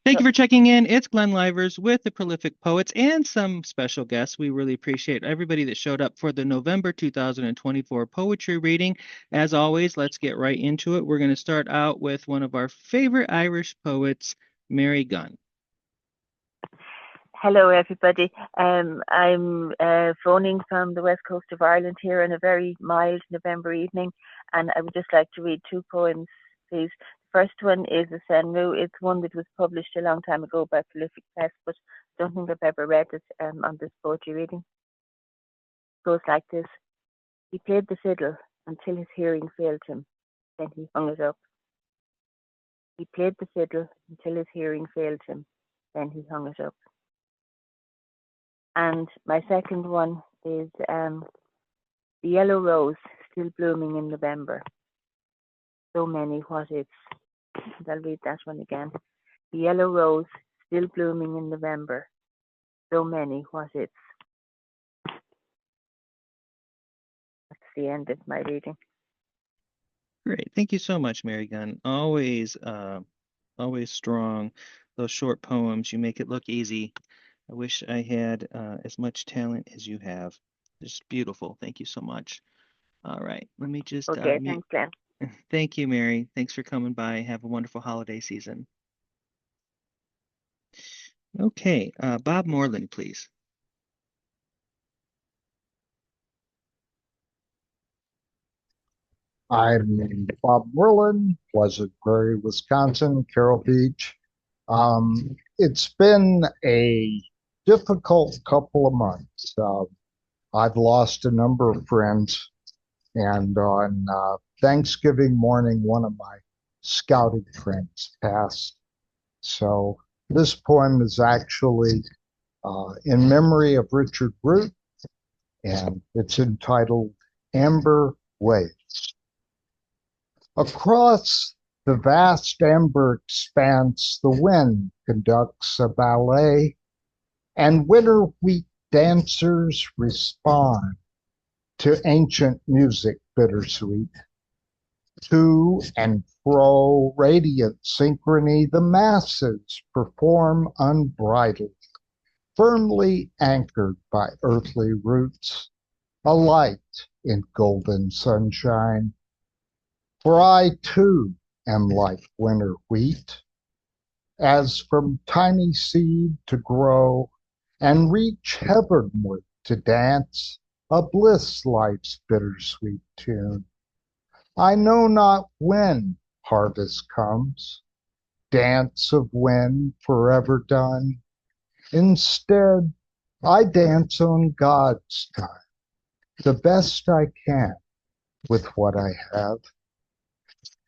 Thank you for checking in. It's Glenn Lyvers with the Prolific Poets and some special guests. We really appreciate everybody that showed up for the November 2024 poetry reading. As always, let's get right into it. We're going to start out with one of our favorite Irish poets, Mary Gunn. Hello, everybody. I'm phoning from the west coast of Ireland here on a very mild November evening, and I would just like to read two poems, please. The first one is a Senru. It's one that was published a long time ago by Prolific Press, but I don't think I've ever read it on this poetry reading. It goes like this. He played the fiddle until his hearing failed him. Then he hung it up. He played the fiddle until his hearing failed him. Then he hung it up. And my second one is the yellow rose still blooming in November. So many what ifs. I'll read that one again. The yellow rose still blooming in November. So many what ifs. That's the end of my reading. Great. Thank you so much, Mary Gunn. Always strong. Those short poems, you make it look easy. I wish I had as much talent as you have. Just beautiful. Thank you so much. All right. Let me just Okay, thanks, Glenn. Thank you, Mary. Thanks for coming by. Have a wonderful holiday season. Okay, Bob Moreland, please. I'm Bob Moreland, Pleasant Prairie, Wisconsin, Carroll Beach. It's been a difficult couple of months. I've lost a number of friends, and on Thanksgiving morning, one of my scouting friends passed. So this poem is actually in memory of Richard Root, and it's entitled Amber Waves. Across the vast amber expanse, the wind conducts a ballet, and winter wheat dancers respond to ancient music bittersweet. To and fro, radiant synchrony, the masses perform unbridled, firmly anchored by earthly roots, a light in golden sunshine. For I too am like winter wheat, as from tiny seed to grow and reach heavenward to dance a bliss life's bittersweet tune. I know not when harvest comes, dance of wind forever done. Instead, I dance on God's time, the best I can with what I have.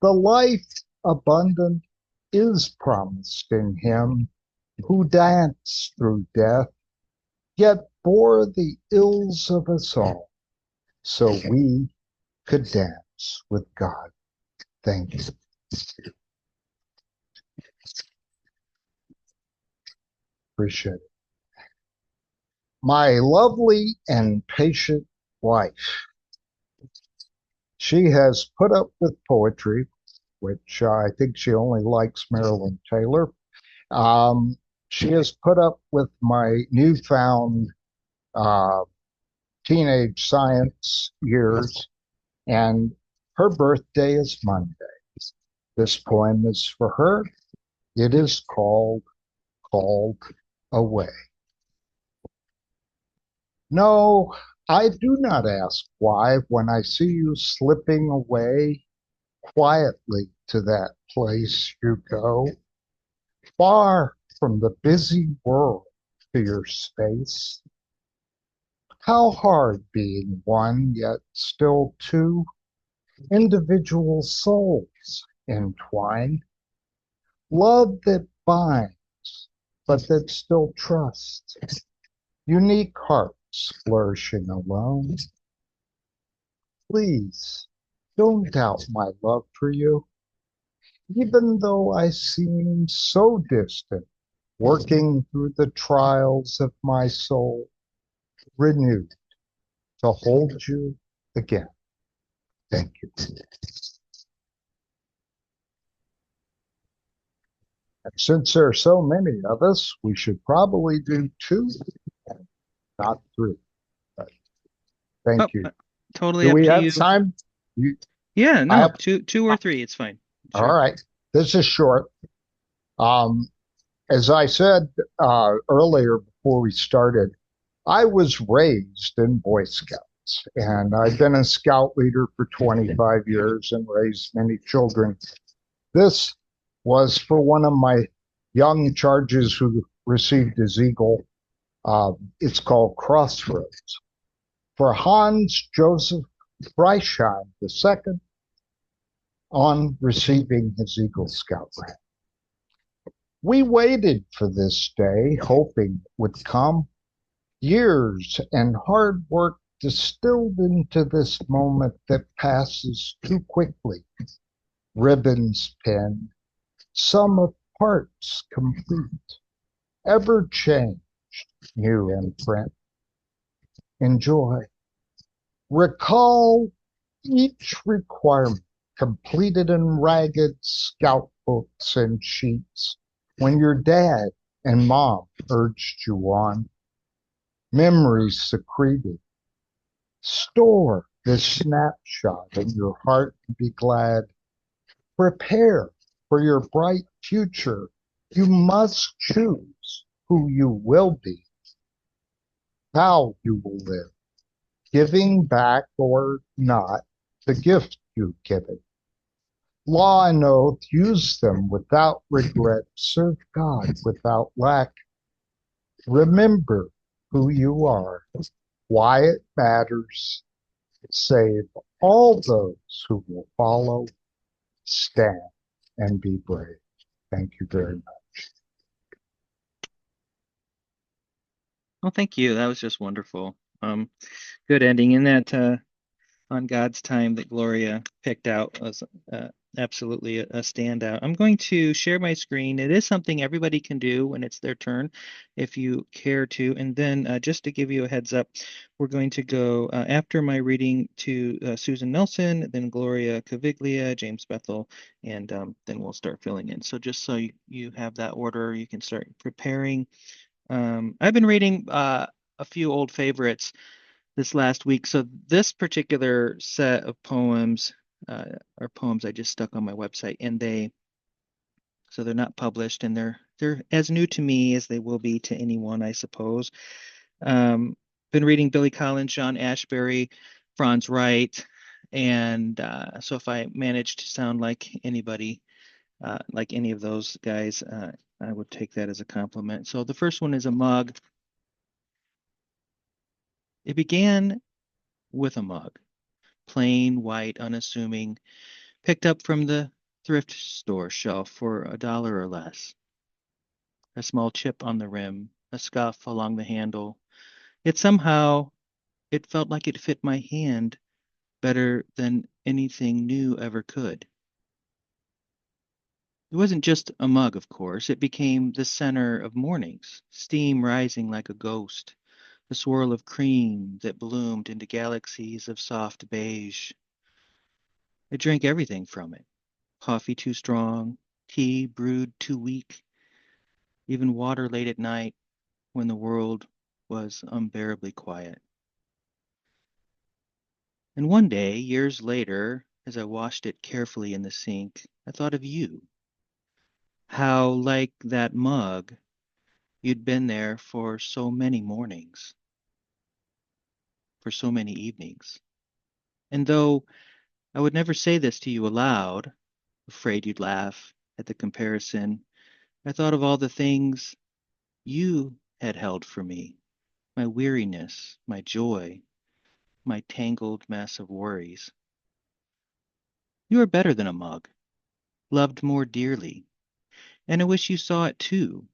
The life abundant is promised in him who danced through death, yet bore the ills of us all, so we could dance with God. Thank you. Appreciate it. My lovely and patient wife. She has put up with poetry, which I think she only likes Marilyn Taylor. She has put up with my newfound teenage science years, and her birthday is Monday. This poem is for her. It is called Away. No, I do not ask why when I see you slipping away quietly to that place you go, far from the busy world to your space. How hard being one, yet still two individual souls entwined. Love that binds, but that still trusts. Unique hearts flourishing alone. Please, don't doubt my love for you, even though I seem so distant, working through the trials of my soul, renewed to hold you again. Thank you. And since there are so many of us, we should probably do two, not three. But Oh, thank you. totally Do up we to have you. time? You, Yeah, I no, have. two or three, it's fine. All Sure. right. This is short. Um, as I said earlier before we started, I was raised in Boy Scouts, and I've been a scout leader for 25 years and raised many children. This was for one of my young charges who received his Eagle. It's called Crossroads. For Hans Joseph Freischein II on receiving his Eagle Scout rank. We waited for this day, hoping it would come. Years and hard work distilled into this moment that passes too quickly. Ribbons pinned, sum of parts complete, ever changed, new imprint. Enjoy. Recall each requirement completed in ragged scout books and sheets when your dad and mom urged you on. Memories secreted. Store this snapshot in your heart and be glad. Prepare for your bright future. You must choose who you will be, how you will live, giving back or not the gift you've given. Law and oath, use them without regret. Serve God without lack. Remember who you are, why it matters. Save all those who will follow. Stand and be brave. Thank you very much. Well, thank you. That was just wonderful. Good ending. In that on God's time that Gloria picked out was absolutely a standout. I'm going to share my screen. It is something everybody can do when it's their turn, if you care to. And then just to give you a heads up, we're going to go after my reading to Susan Nelson, then Gloria Caviglia, James Bethel, and then we'll start filling in. So just so you have that order, you can start preparing. I've been reading a few old favorites this last week. So this particular set of poems are poems I just stuck on my website, and they're not published, and they're as new to me as they will be to anyone, I suppose. Um, been reading Billy Collins, John Ashbery, Franz Wright, and so if I manage to sound like anybody, like any of those guys, I would take that as a compliment. So the first one is a mug. It began with a mug, plain, white, unassuming, picked up from the thrift store shelf for $1 or less. A small chip on the rim, a scuff along the handle. Yet somehow it felt like it fit my hand better than anything new ever could. It wasn't just a mug, of course. It became the center of mornings, steam rising like a ghost, a swirl of cream that bloomed into galaxies of soft beige. I drank everything from it. Coffee too strong, tea brewed too weak, even water late at night when the world was unbearably quiet. And one day, years later, as I washed it carefully in the sink, I thought of you. How, like that mug, you'd been there for so many mornings, for so many evenings. And though I would never say this to you aloud, afraid you'd laugh at the comparison, I thought of all the things you had held for me, my weariness, my joy, my tangled mess of worries. You are better than a mug, loved more dearly, and I wish you saw it too,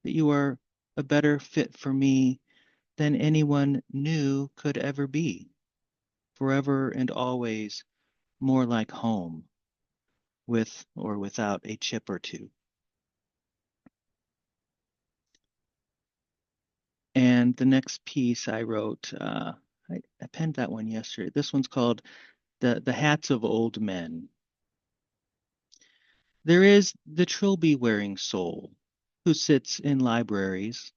that you are a better fit for me than anyone new could ever be, forever and always more like home, with or without a chip or two. And the next piece I wrote, I penned that one yesterday. This one's called the Hats of Old Men. There is the trilby-wearing soul who sits in libraries,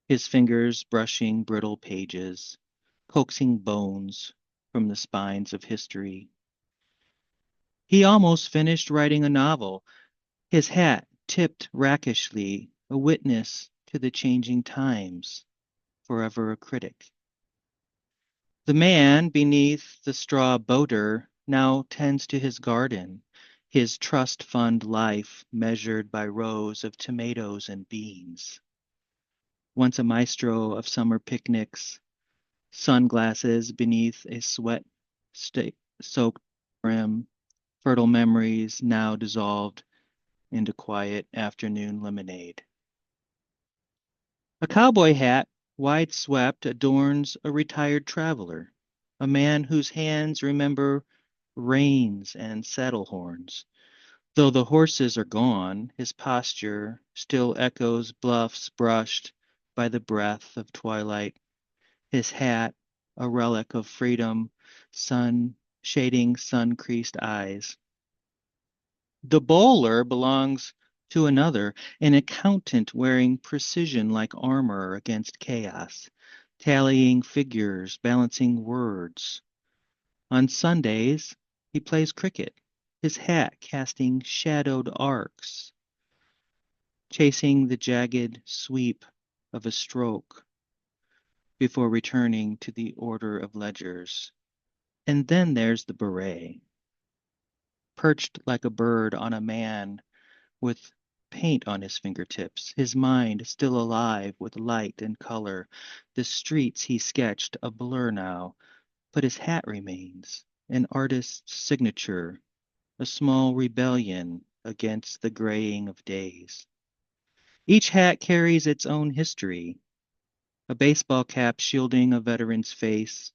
his fingers brushing brittle pages, coaxing bones from the spines of history. He almost finished writing a novel, his hat tipped rakishly, a witness to the changing times, forever a critic. The man beneath the straw boater now tends to his garden, his trust fund life measured by rows of tomatoes and beans. Once a maestro of summer picnics, sunglasses beneath a soaked brim, fertile memories now dissolved into quiet afternoon lemonade. A cowboy hat, wide swept, adorns a retired traveler, a man whose hands remember reins and saddle horns. Though the horses are gone, his posture still echoes bluffs brushed by the breath of twilight. His hat, a relic of freedom, sun shading sun-creased eyes. The bowler belongs to another, an accountant wearing precision like armor against chaos, tallying figures, balancing words. On Sundays, he plays cricket, his hat casting shadowed arcs, chasing the jagged sweep of a stroke before returning to the order of ledgers. And then there's the beret, perched like a bird on a man with paint on his fingertips, his mind still alive with light and color. The streets he sketched a blur now, but his hat remains, an artist's signature, a small rebellion against the graying of days. Each hat carries its own history, a baseball cap shielding a veteran's face,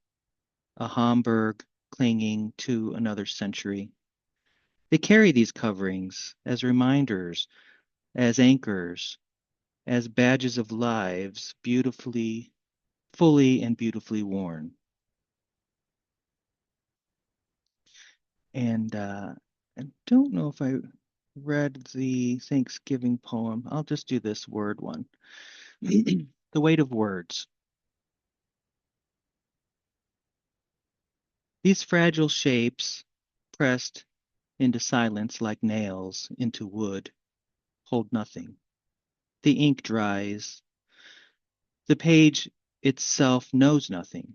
a Homburg clinging to another century. They carry these coverings as reminders, as anchors, as badges of lives beautifully, fully and beautifully worn. And I don't know if I read the Thanksgiving poem. I'll just do this word one. The weight of words. These fragile shapes, pressed into silence like nails into wood, hold nothing. The ink dries. The page itself knows nothing,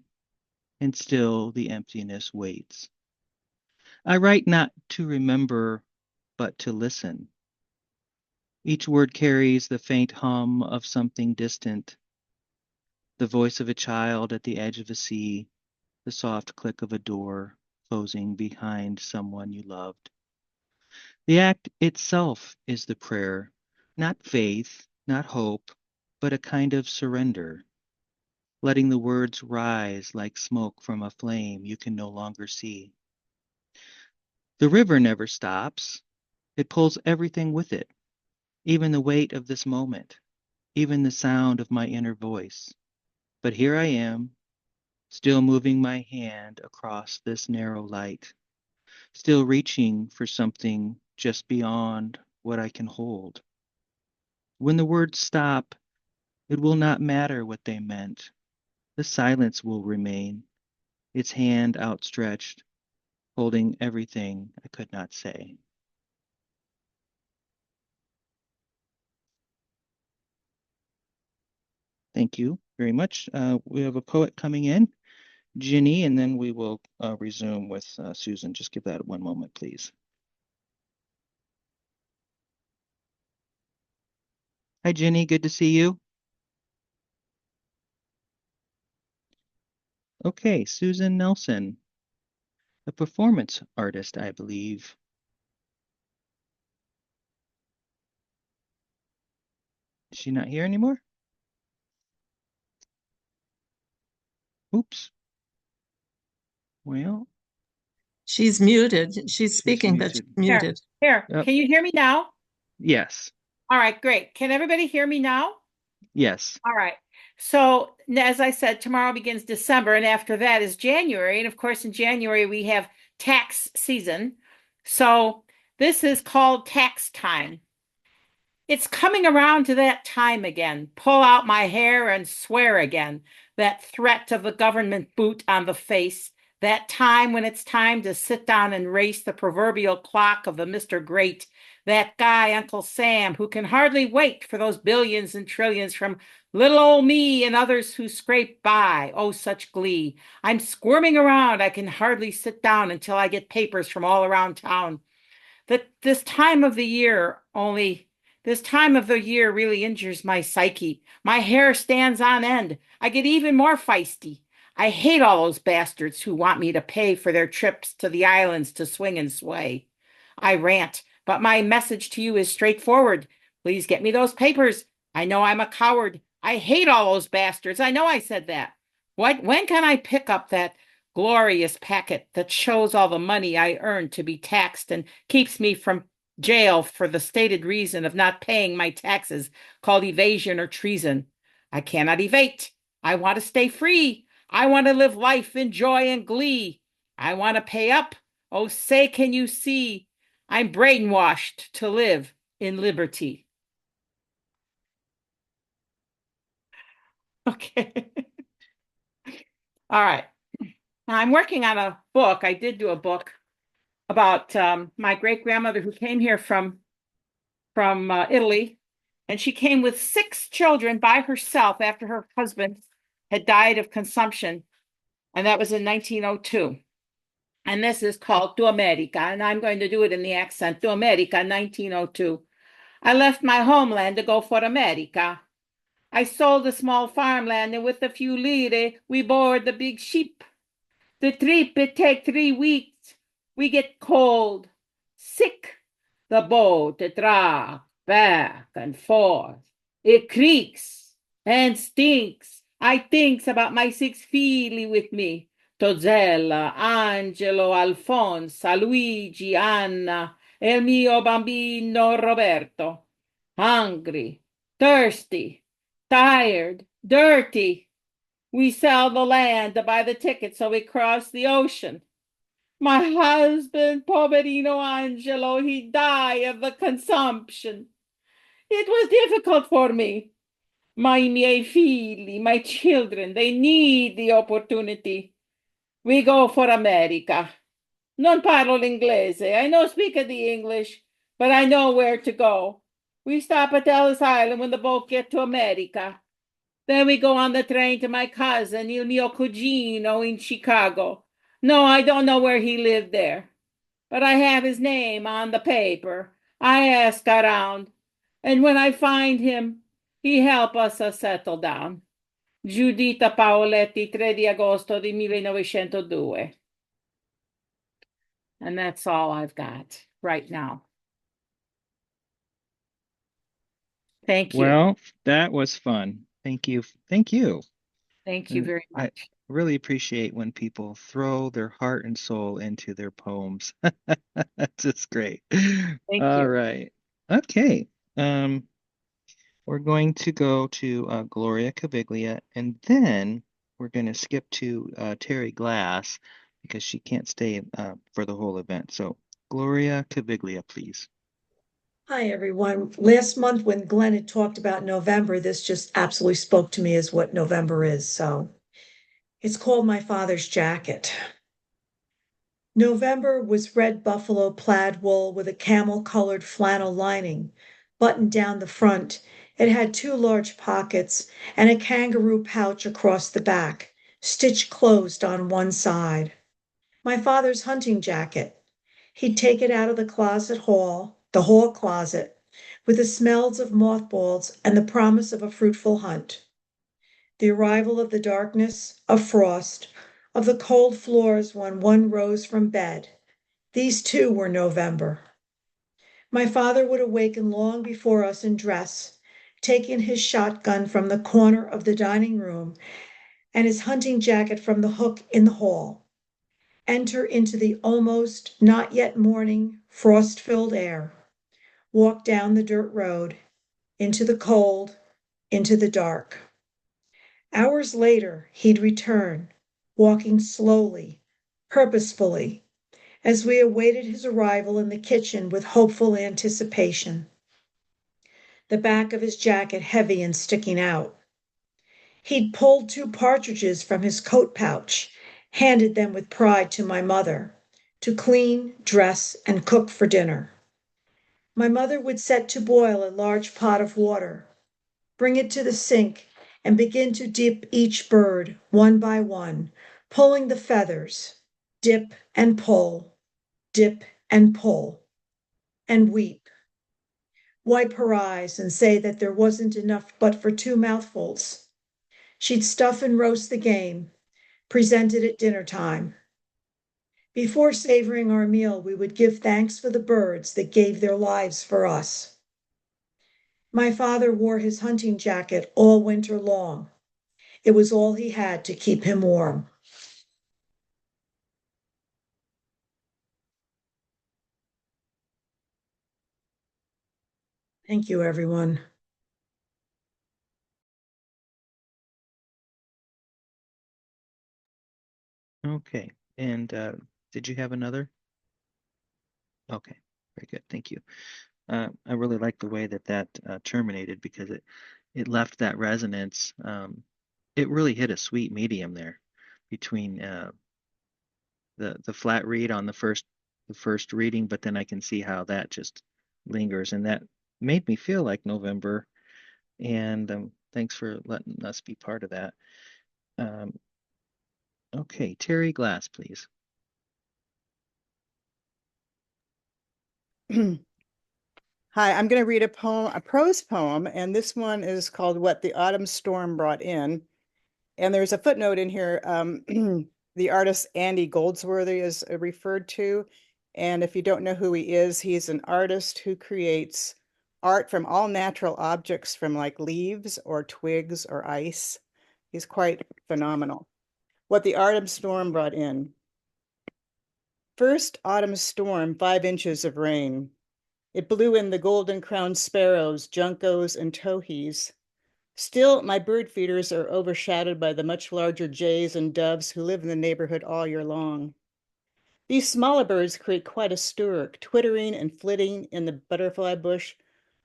and still the emptiness waits. I write not to remember, but to listen. Each word carries the faint hum of something distant, the voice of a child at the edge of a sea, the soft click of a door closing behind someone you loved. The act itself is the prayer, not faith, not hope, but a kind of surrender, letting the words rise like smoke from a flame you can no longer see. The river never stops. It pulls everything with it, even the weight of this moment, even the sound of my inner voice. But here I am, still moving my hand across this narrow light, still reaching for something just beyond what I can hold. When the words stop, it will not matter what they meant. The silence will remain, its hand outstretched, holding everything I could not say. Thank you very much. We have a poet coming in, Ginny, and then we will resume with Susan. Just give that one moment, please. Hi, Ginny. Good to see you. Okay, Susan Nelson, a performance artist, I believe. Is she not here anymore? Oops. Well, she's muted. She's speaking, but she's muted. Here. Can you hear me now? Yes. All right, great. Can everybody hear me now? Yes. All right. So, as I said, tomorrow begins December, and after that is January. And of course, in January, we have tax season. So, This is called tax time. It's coming around to that time again. Pull out my hair and swear again. That threat of the government boot on the face. That time when it's time to sit down and race the proverbial clock of the Mr. Great. That guy, Uncle Sam, who can hardly wait for those billions and trillions from little old me and others who scrape by. Oh, such glee. I'm squirming around. I can hardly sit down until I get papers from all around town. This time of the year only, this time of the year really injures my psyche. My hair stands on end. I get even more feisty. I hate all those bastards who want me to pay for their trips to the islands to swing and sway. I rant, but my message to you is straightforward. Please get me those papers. I know I'm a coward. I hate all those bastards. I know I said that. When can I pick up that glorious packet that shows all the money I earned to be taxed and keeps me from jail for the stated reason of not paying my taxes, called evasion or treason? I cannot evade. I want to stay free. I want to live life in joy and glee. I want to pay up. Oh, say, can you see? I'm brainwashed to live in liberty. Okay. All right. Now I'm working on a book. I did do a book about my great grandmother who came here from Italy, and she came with 6 children by herself after her husband had died of consumption, and that was in 1902. And this is called To America, and I'm going to do it in the accent. To America, 1902. I left my homeland to go for America. I sold a small farmland, and with a few lire, we board the big ship. The trip, it take 3 weeks. We get cold, sick. The boat, it rocks back and forth. It creaks and stinks. I thinks about my 6 figli with me. Tozella, Angelo, Alfonso, Luigi, Anna, e il mio bambino Roberto. Hungry, thirsty, tired, dirty. We sell the land to buy the ticket so we cross the ocean. My husband, poverino Angelo, he died of the consumption. It was difficult for me. My miei figli, my children, they need the opportunity. We go for America. Non parlo l'inglese. I no speak the English, but I know where to go. We stop at Ellis Island when the boat get to America. Then we go on the train to my cousin, il mio cugino, in Chicago. No, I don't know where he lived there, but I have his name on the paper. I ask around, and when I find him, he help us settle down. Giuditta Paoletti, 3 di agosto di 1902. And that's all I've got right now. Thank you. Well, that was fun. Thank you. Thank you. Thank you And very I much. really appreciate when people throw their heart and soul into their poems. That's just great. Thank All you. right. Okay. We're going to go to Gloria Caviglia, and then we're going to skip to Terry Glass because she can't stay for the whole event. So, Gloria Caviglia, please. Hi, everyone. Last month, when Glenn had talked about November, this just absolutely spoke to me as what November is. So it's called My Father's Jacket. November was red buffalo plaid wool with a camel-colored flannel lining, buttoned down the front. It had 2 large pockets and a kangaroo pouch across the back, stitched closed on one side. My father's hunting jacket. He'd take it out of the hall closet, with the smells of mothballs and the promise of a fruitful hunt. The arrival of the darkness, of frost, of the cold floors when one rose from bed. These too were November. My father would awaken long before us and dress, taking his shotgun from the corner of the dining room and his hunting jacket from the hook in the hall. Enter into the almost not yet morning, frost-filled air. Walk down the dirt road, into the cold, into the dark. Hours later, he'd return, walking slowly, purposefully, as we awaited his arrival in the kitchen with hopeful anticipation, the back of his jacket heavy and sticking out. He'd pulled 2 partridges from his coat pouch, handed them with pride to my mother to clean, dress, and cook for dinner. My mother would set to boil a large pot of water, bring it to the sink, and begin to dip each bird one by one, pulling the feathers, dip and pull, and weep. Wipe her eyes and say that there wasn't enough but for 2 mouthfuls. She'd stuff and roast the game, present it at dinner time. Before savoring our meal, we would give thanks for the birds that gave their lives for us. My father wore his hunting jacket all winter long. It was all he had to keep him warm. Thank you, everyone. Okay. And did you have another? Okay. Very good. Thank you. I really like the way that terminated because it left that resonance. It really hit a sweet medium there between the flat read on the first reading, but then I can see how that just lingers, and that made me feel like November. And thanks for letting us be part of that. Um, okay, Terry Glass, please. Hi, I'm going to read a poem, a prose poem, and this one is called What the Autumn Storm Brought In. And there's a footnote in here. The artist Andy Goldsworthy is referred to. And if you don't know who he is, he's an artist who creates art from all natural objects, from like leaves or twigs or ice. He's quite phenomenal. What the Autumn Storm Brought In. First autumn storm, 5 inches of rain. It blew in the golden-crowned sparrows, juncos, and towhees. Still, my bird feeders are overshadowed by the much larger jays and doves who live in the neighborhood all year long. These smaller birds create quite a stir, twittering and flitting in the butterfly bush,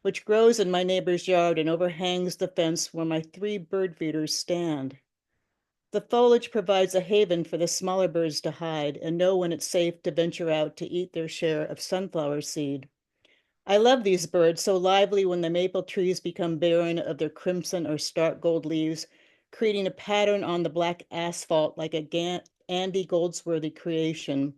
which grows in my neighbor's yard and overhangs the fence where my 3 bird feeders stand. The foliage provides a haven for the smaller birds to hide and know when it's safe to venture out to eat their share of sunflower seed. I love these birds, so lively when the maple trees become barren of their crimson or stark gold leaves, creating a pattern on the black asphalt like a Andy Goldsworthy creation.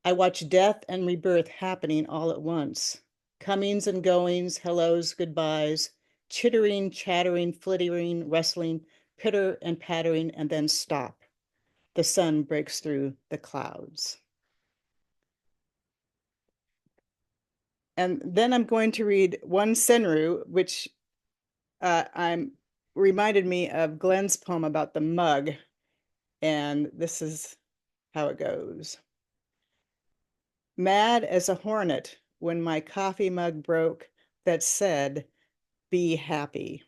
I watch death and rebirth happening all at once. Comings and goings, hellos, goodbyes, chittering, chattering, flittering, rustling, pitter and pattering, and then stop. The sun breaks through the clouds. And then I'm going to read One Senru, which I'm reminded me of Glenn's poem about the mug. And this is how it goes. Mad as a hornet when my coffee mug broke that said, "Be happy."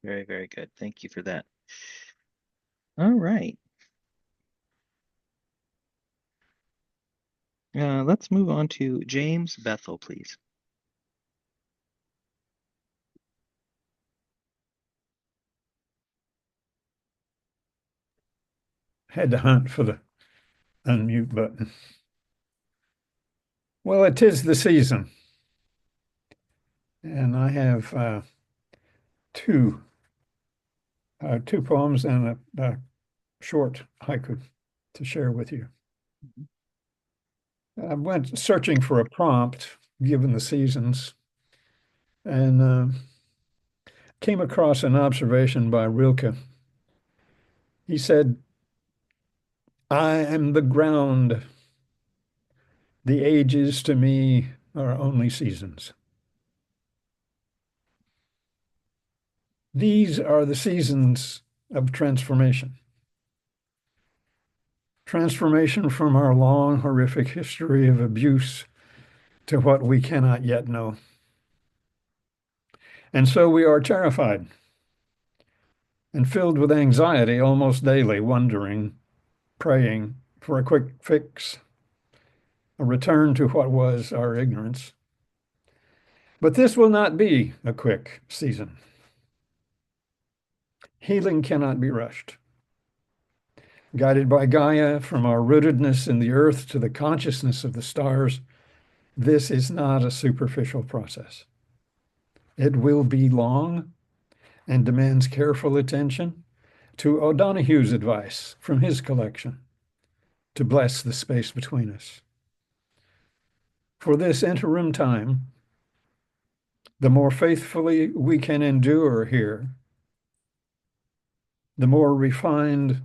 Very, very good. Thank you for that. All right. Let's move on to James Bethel, please. Had to hunt for the unmute button. Well, it is the season, and I have two poems and a short haiku to share with you. I went searching for a prompt given the seasons, and came across an observation by Rilke. He said, "I am the ground. The ages to me are only seasons." These are the seasons of transformation. Transformation from our long, horrific history of abuse to what we cannot yet know. And so we are terrified and filled with anxiety almost daily, wondering, praying for a quick fix, a return to what was our ignorance. But this will not be a quick season. Healing cannot be rushed. Guided by Gaia, from our rootedness in the earth to the consciousness of the stars, this is not a superficial process. It will be long and demands careful attention to O'Donoghue's advice from his collection to bless the space between us. For this interim time, the more faithfully we can endure here, the more refined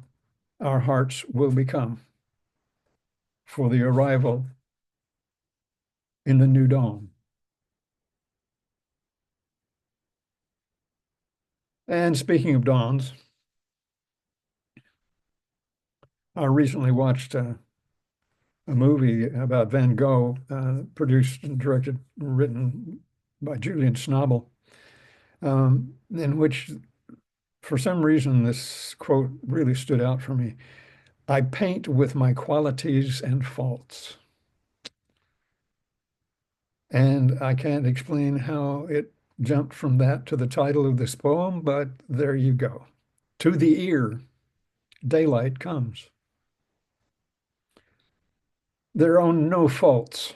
our hearts will become for the arrival in the new dawn. And speaking of dawns, I recently watched a movie about Van Gogh, produced and directed, written by Julian Schnabel, in which, for some reason, this quote really stood out for me. I paint with my qualities and faults. And I can't explain how it jumped from that to the title of this poem, but there you go. To the ear, daylight comes. There are no faults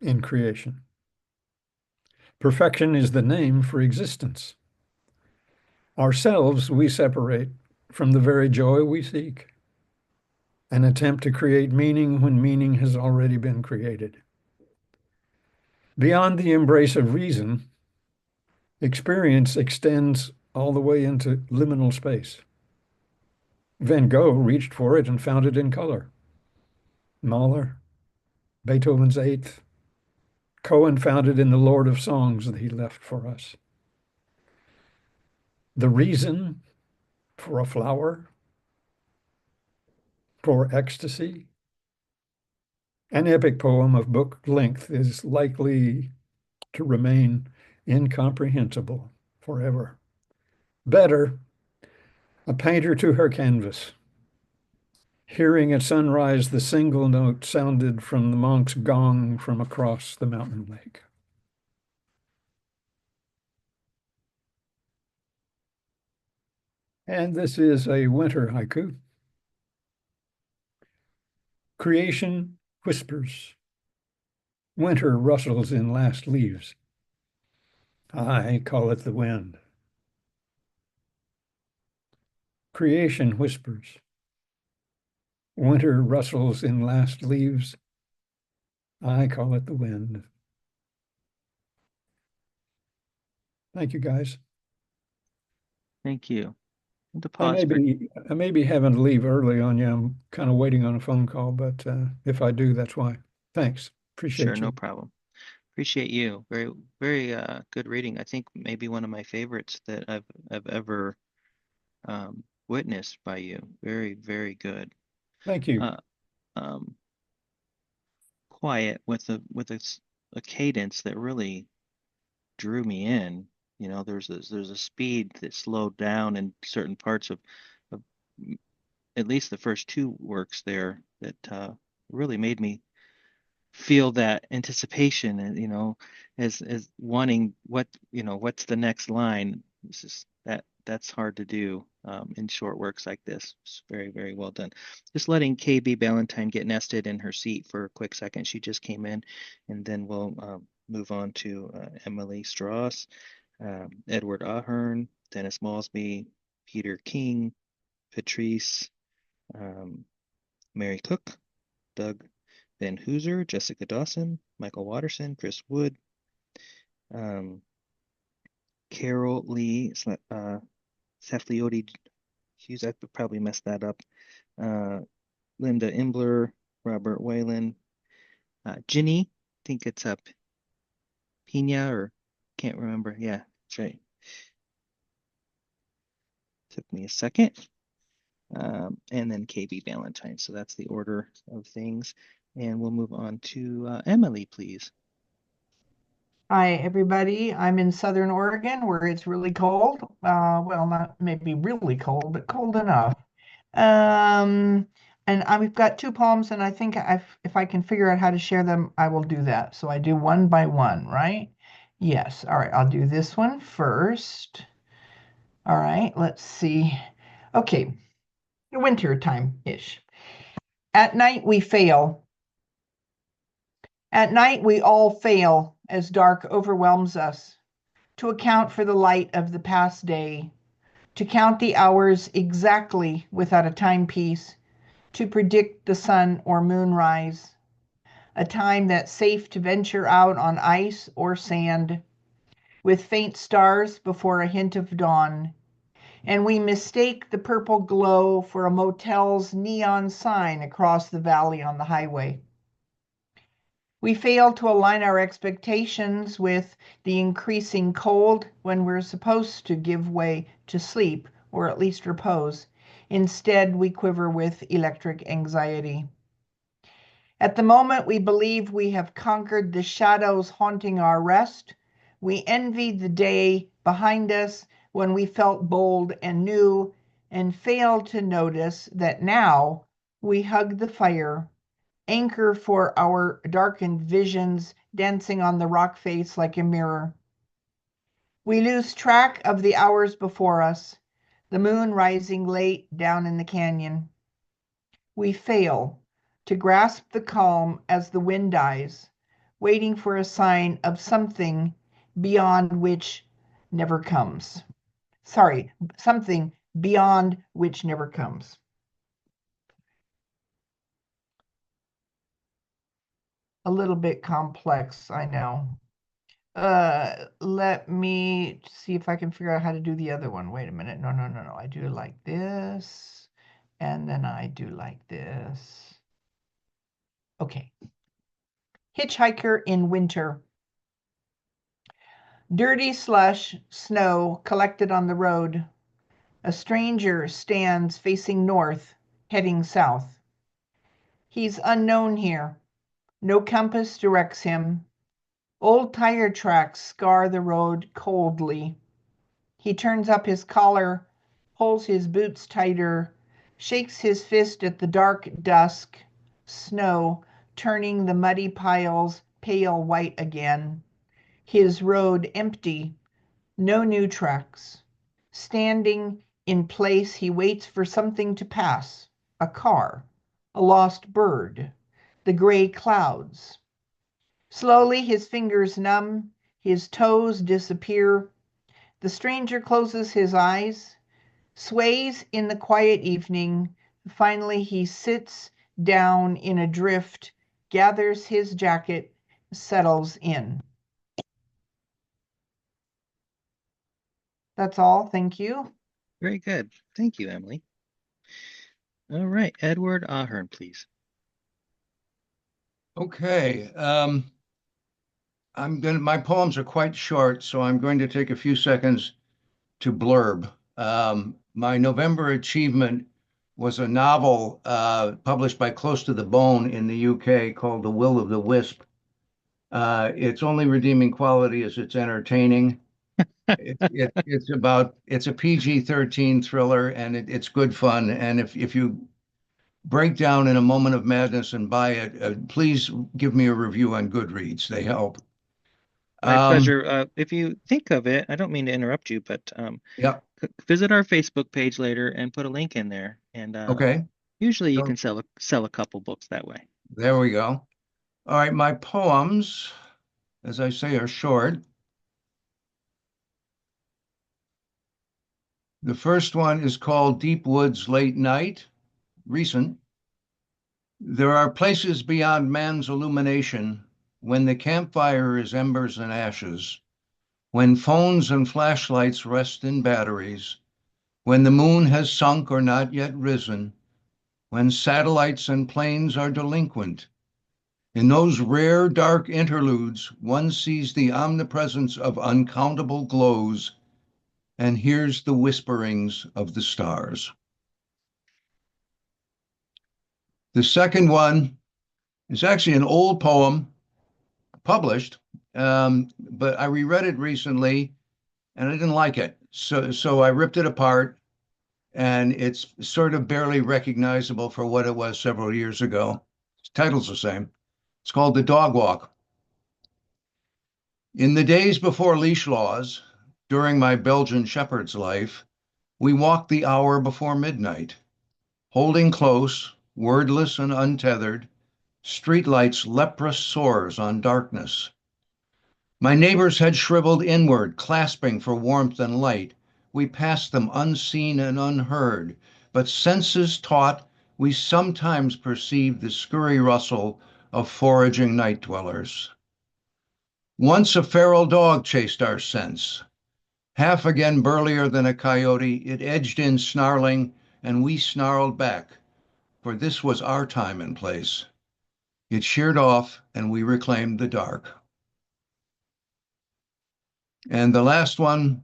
in creation. Perfection is the name for existence. Ourselves we separate from the very joy we seek, an attempt to create meaning when meaning has already been created. Beyond the embrace of reason, experience extends all the way into liminal space. Van Gogh reached for it and found it in color. Mahler, Beethoven's Eighth, Cohen found it in the Lord of Songs that he left for us. The reason for a flower, for ecstasy, an epic poem of book length is likely to remain incomprehensible forever. Better, a painter to her canvas. Hearing at sunrise the single note sounded from the monk's gong from across the mountain lake. And this is a winter haiku. Creation whispers. Winter rustles in last leaves. I call it the wind. Creation whispers. Winter rustles in last leaves. I call it the wind. Thank you, guys. Thank you. And to I pause for may be having to leave early on you. I'm kind of waiting on a phone call, but if I do, that's why. Thanks. sure, Appreciate no you. problem. Appreciate you. Very, very good reading. I think maybe one of my favorites that I've ever witnessed by you. Very, very good. Thank you. Uh, um, quiet with a cadence that really drew me in. You know, there's a speed that slowed down in certain parts of at least the first two works there that really made me feel that anticipation and as wanting what's the next line. This is that's hard to do in short works like this. It's very, very well done. Just letting KB Ballantyne get nested in her seat for a quick second. She just came in, and then we'll move on to Emily Strauss, Edward Ahern, Dennis Malsby, Peter King, Patrice, um, Mary Cook, Doug Van Hooser, Jessica Dawson, Michael Watterson, Chris Wood, um, Carol Lee, Saflioti Hughes, I probably messed that up, uh, Linda Imbler, Robert Whalen, Ginny, I think it's Pina or can't remember. Yeah, that's right. Took me a second. And then KB Valentine. So that's the order of things. And we'll move on to Emily, please. Hi, everybody. I'm in Southern Oregon where it's really cold. Well, not maybe really cold, but cold enough. Um, we've got two poems, and I think if I can figure out how to share them, I will do that. So I do one by one, right? Yes. All right. I'll do this one first. All right. Let's see. Okay. Winter time-ish. At night we fail. At night we all fail as dark overwhelms us, to account for the light of the past day, to count the hours exactly without a timepiece, to predict the sun or moon rise, a time that's safe to venture out on ice or sand, with faint stars before a hint of dawn, and we mistake the purple glow for a motel's neon sign across the valley on the highway. We fail to align our expectations with the increasing cold when we're supposed to give way to sleep or at least repose. Instead, we quiver with electric anxiety. At the moment we believe we have conquered the shadows haunting our rest, we envy the day behind us when we felt bold and new, and fail to notice that now we hug the fire, anchor for our darkened visions, dancing on the rock face like a mirror. We lose track of the hours before us, the moon rising late down in the canyon. We fail to grasp the calm as the wind dies, waiting for a sign of something beyond which never comes. Sorry, something beyond which never comes. A little bit complex, I know. Let me see if I can figure out how to do the other one. Wait a minute. No, no, no, no. I do it like this, and then I do like this. Okay. Hitchhiker in winter. Dirty slush, snow collected on the road. A stranger stands facing north, heading south. He's unknown here. No compass directs him. Old tire tracks scar the road coldly. He turns up his collar, pulls his boots tighter, shakes his fist at the dark dusk, snow, turning the muddy piles pale white again. His road empty, no new tracks. Standing in place, he waits for something to pass, a car, a lost bird, the gray clouds. Slowly, his fingers numb, his toes disappear. The stranger closes his eyes, sways in the quiet evening. Finally, he sits down in a drift, gathers his jacket, settles in. That's all. Thank you. Very good. Thank you, Emily. All right, Edward Ahern, please. Okay. My poems are quite short, so I'm going to take a few seconds to blurb. My November achievement was a novel published by Close to the Bone in the UK called The Will of the Wisp. Its only redeeming quality is it's entertaining. It's a PG-13 thriller, and it's good fun. And if you break down in a moment of madness and buy it, please give me a review on Goodreads. They help. My pleasure. If you think of it, I don't mean to interrupt you, but Yeah. visit our Facebook page later and put a link in there. And Okay. usually you So can sell a couple books that way. there we go. All right, my poems, as I say, are short. The first one is called Deep Woods Late Night, recent. There are places beyond man's illumination when the campfire is embers and ashes, when phones and flashlights rest in batteries, when the moon has sunk or not yet risen, when satellites and planes are delinquent. In those rare dark interludes, one sees the omnipresence of uncountable glows and hears the whisperings of the stars. The second one is actually an old poem published but I reread it recently and I didn't like it. So I ripped it apart, and it's sort of barely recognizable for what it was several years ago. The title's the same. It's called The Dog Walk. In the days before leash laws, during my Belgian shepherd's life, we walked the hour before midnight, holding close, wordless and untethered, streetlights' leprous sores on darkness. My neighbors had shriveled inward, clasping for warmth and light. We passed them unseen and unheard, but senses taught, we sometimes perceived the scurry rustle of foraging night dwellers. Once a feral dog chased our scents. Half again burlier than a coyote, it edged in snarling, and we snarled back, for this was our time and place. It sheared off, and we reclaimed the dark. And the last one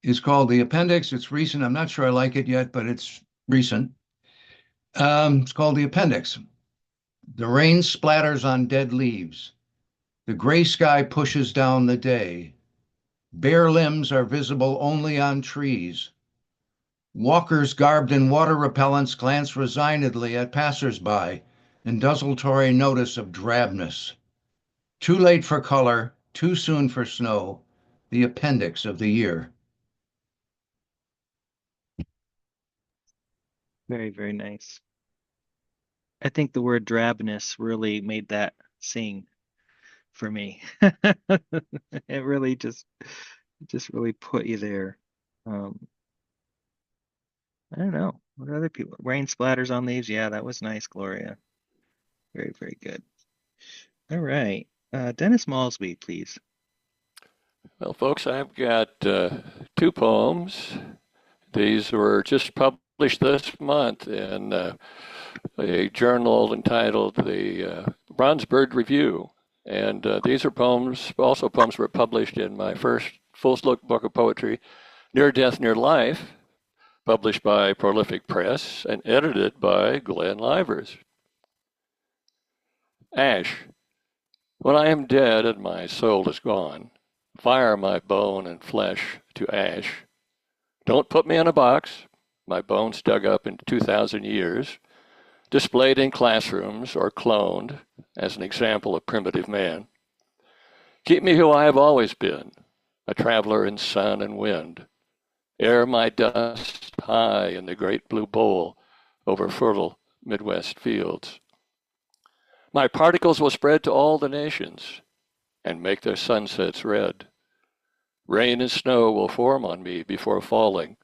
is called The Appendix. It's recent. I'm not sure I like it yet, but it's recent. It's called The Appendix. The rain splatters on dead leaves. The gray sky pushes down the day. Bare limbs are visible only on trees. Walkers garbed in water repellents glance resignedly at passersby in desultory notice of drabness. Too late for color, too soon for snow, the appendix of the year. Very, very nice. I think the word drabness really made that sing for me. It really just really put you there. Um, I don't know. What other people? Rain splatters on leaves. Yeah, that was nice, Gloria. Very, very good. All right. Dennis Malsby, please. Well, folks, I've got two poems. These were just published this month in a journal entitled the Bronze Bird Review. And these are poems, also poems were published in my first full-look book of poetry, Near Death, Near Life, published by Prolific Press and edited by Glenn Lyvers. Ash. When I am dead and my soul is gone, fire my bone and flesh to ash. Don't put me in a box, my bones dug up in 2,000 years, displayed in classrooms or cloned as an example of primitive man. Keep me who I have always been, a traveler in sun and wind. Air my dust high in the great blue bowl over fertile Midwest fields. My particles will spread to all the nations and make their sunsets red. Rain and snow will form on me before falling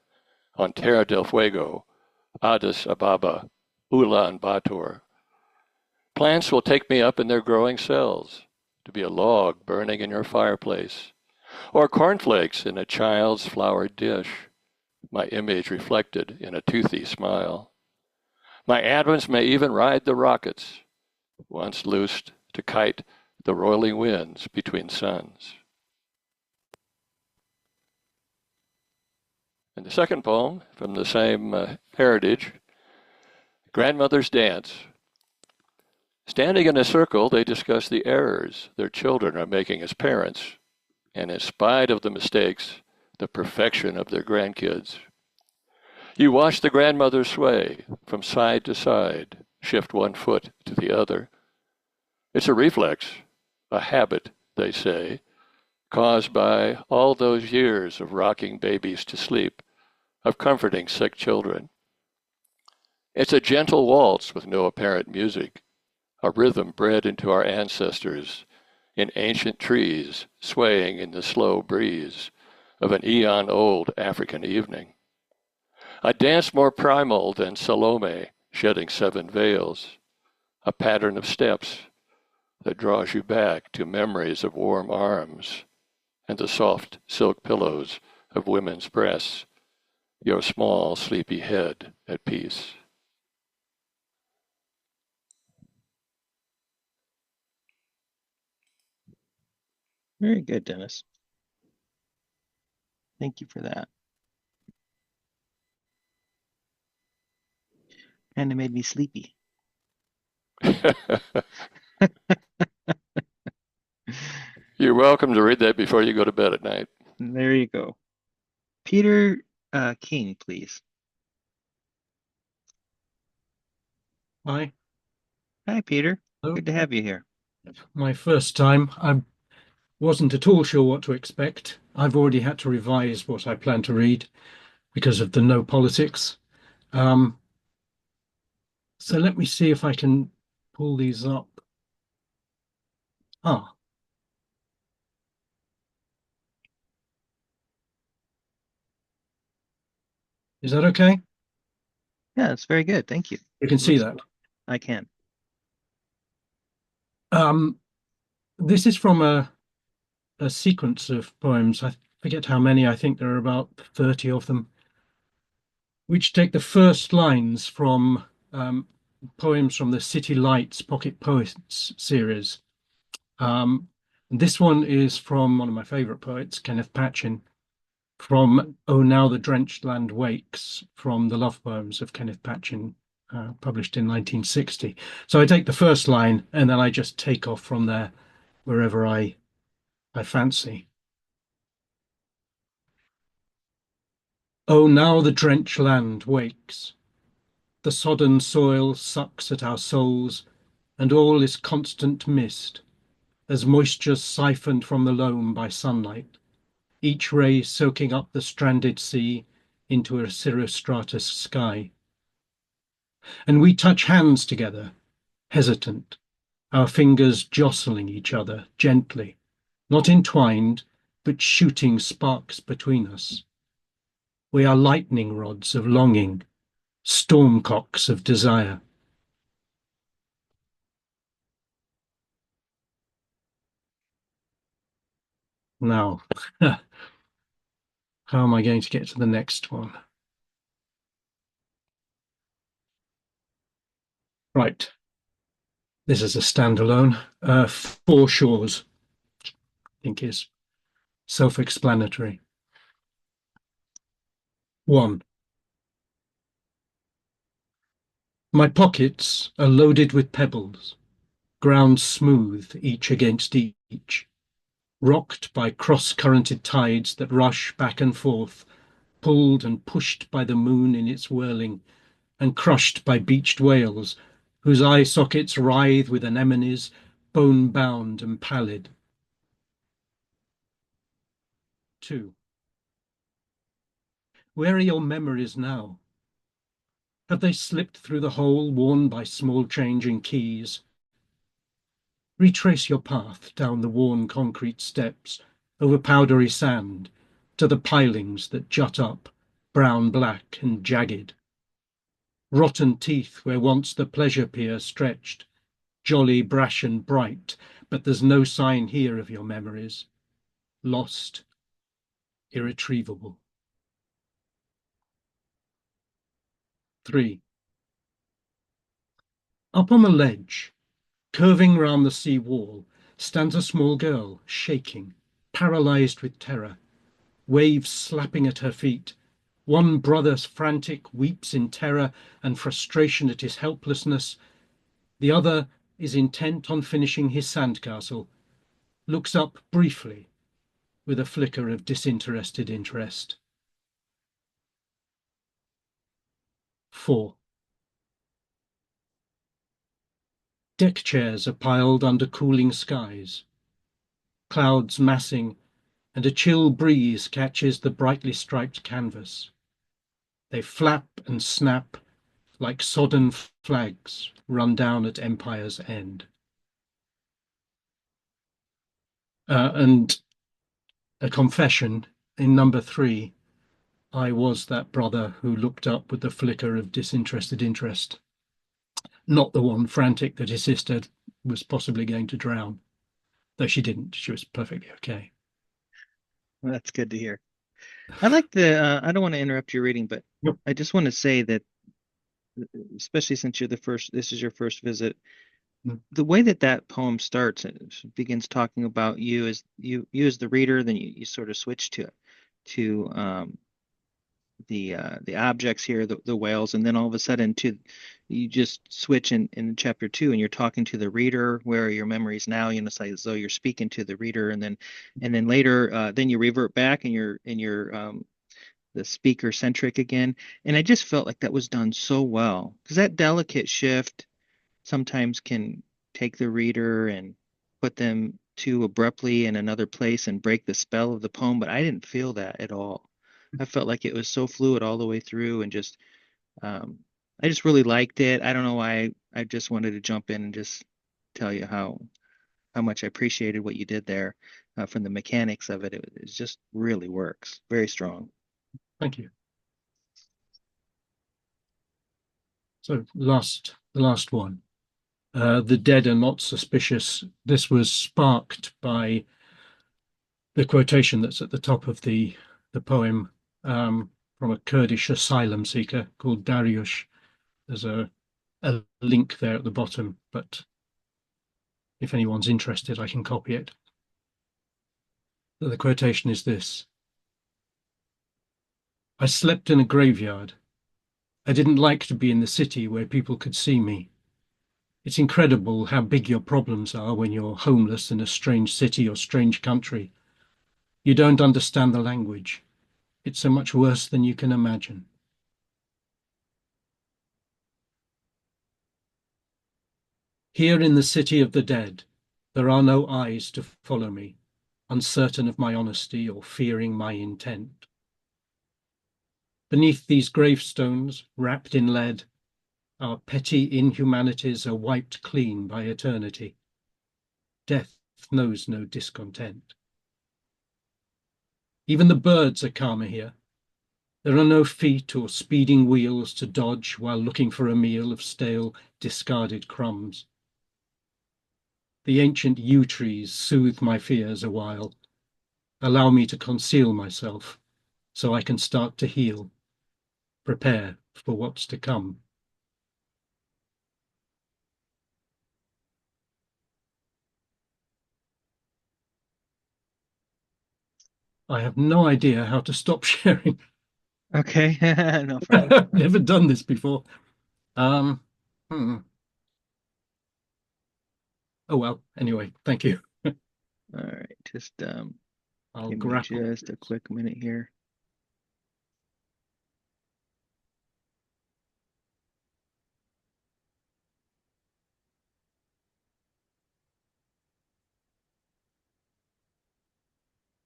on Terra del Fuego, Addis Ababa, Ulaanbaatar. Plants will take me up in their growing cells to be a log burning in your fireplace, or cornflakes in a child's floured dish, my image reflected in a toothy smile. My atoms may even ride the rockets, once loosed to kite the roiling winds between suns. And the second poem from the same heritage, Grandmother's Dance. Standing in a circle, they discuss the errors their children are making as parents, and in spite of the mistakes, the perfection of their grandkids. You watch the grandmother sway from side to side, shift one foot to the other. It's a reflex, a habit, they say, caused by all those years of rocking babies to sleep, of comforting sick children. It's a gentle waltz with no apparent music, a rhythm bred into our ancestors in ancient trees swaying in the slow breeze of an eon-old African evening. A dance more primal than Salome shedding 7 veils, a pattern of steps that draws you back to memories of warm arms and the soft silk pillows of women's breasts, your small sleepy head at peace. Very good, Dennis. Thank you for that. And it made me sleepy. You're welcome to read that before you go to bed at night. There you go. Peter King, please. Hi. Hi, Peter. Hello. Good to have you here. My first time. I wasn't at all sure what to expect. I've already had to revise what I plan to read because of the no politics. So let me see if I can pull these up. Ah. Is that okay? Yeah, it's very good. Thank you. You can see that. I can. This is from a sequence of poems. I forget how many. I think there are about 30 of them, which take the first lines from poems from the City Lights Pocket Poets series. This one is from one of my favorite poets, Kenneth Patchen, from Oh Now the Drenched Land Wakes, from the Love Poems of Kenneth Patchen, published in 1960. So I take the first line and then I just take off from there wherever I fancy. Oh, now the drenched land wakes. The sodden soil sucks at our souls, and all is constant mist, as moisture's siphoned from the loam by sunlight, each ray soaking up the stranded sea into a cirrostratus sky. And we touch hands together, hesitant, our fingers jostling each other gently, not entwined, but shooting sparks between us. We are lightning rods of longing, stormcocks of desire. Now, how am I going to get to the next one? Right. This is a standalone. Four Shores, I think is self-explanatory. 1. My pockets are loaded with pebbles, ground smooth each against each, rocked by cross-currented tides that rush back and forth, pulled and pushed by the moon in its whirling, and crushed by beached whales, whose eye sockets writhe with anemones, bone-bound and pallid. 2. Where are your memories now? Have they slipped through the hole worn by small changing keys? Retrace your path down the worn concrete steps, over powdery sand, to the pilings that jut up, brown-black and jagged. Rotten teeth where once the pleasure pier stretched, jolly, brash and bright, but there's no sign here of your memories. Lost, irretrievable. 3. Up on the ledge, curving round the sea wall, stands a small girl, shaking, paralyzed with terror, waves slapping at her feet. One brother, frantic, weeps in terror and frustration at his helplessness. The other is intent on finishing his sandcastle, looks up briefly with a flicker of disinterested interest. 4. Deck chairs are piled under cooling skies, clouds massing, and a chill breeze catches the brightly striped canvas. They flap and snap like sodden flags run down at Empire's End. And a confession, in number 3, I was that brother who looked up with the flicker of disinterested interest. Not the one frantic that his sister was possibly going to drown, though she didn't. She was perfectly okay. Well, that's good to hear. I like the, I don't want to interrupt your reading, but Yep. I just want to say that, especially since you're the first, this is your first visit, the way that that poem starts, it begins talking about you as you as the reader, then you sort of switch to the objects here, the whales, and then all of a sudden you just switch in chapter two, and you're talking to the reader. Where are your memories now? You know, it's like as though you're speaking to the reader, and then later, then you revert back, and you're the speaker centric again. And I just felt like that was done so well because that delicate shift sometimes can take the reader and put them too abruptly in another place and break the spell of the poem, but I didn't feel that at all. I felt like it was so fluid all the way through and just um, I just really liked it. I don't know why I just wanted to jump in and just tell you how much I appreciated what you did there from the mechanics of it. It just really works. Very strong. Thank you. So the last one. The dead are not suspicious. This was sparked by the quotation that's at the top of the poem from a Kurdish asylum seeker called Dariush. There's a link there at the bottom, but if anyone's interested, I can copy it. The quotation is this: I slept in a graveyard. I didn't like to be in the city where people could see me. It's incredible how big your problems are when you're homeless in a strange city or strange country. You don't understand the language. It's so much worse than you can imagine. Here in the city of the dead, there are no eyes to follow me, uncertain of my honesty or fearing my intent. Beneath these gravestones, wrapped in lead, our petty inhumanities are wiped clean by eternity. Death knows no discontent. Even the birds are calmer here. There are no feet or speeding wheels to dodge while looking for a meal of stale, discarded crumbs. The ancient yew trees soothe my fears a while, allow me to conceal myself so I can start to heal, prepare for what's to come. I have no idea how to stop sharing. Okay, no problem. I've never done this before. Oh well, anyway, thank you. All right, just I'll give me grapple. just a quick minute here.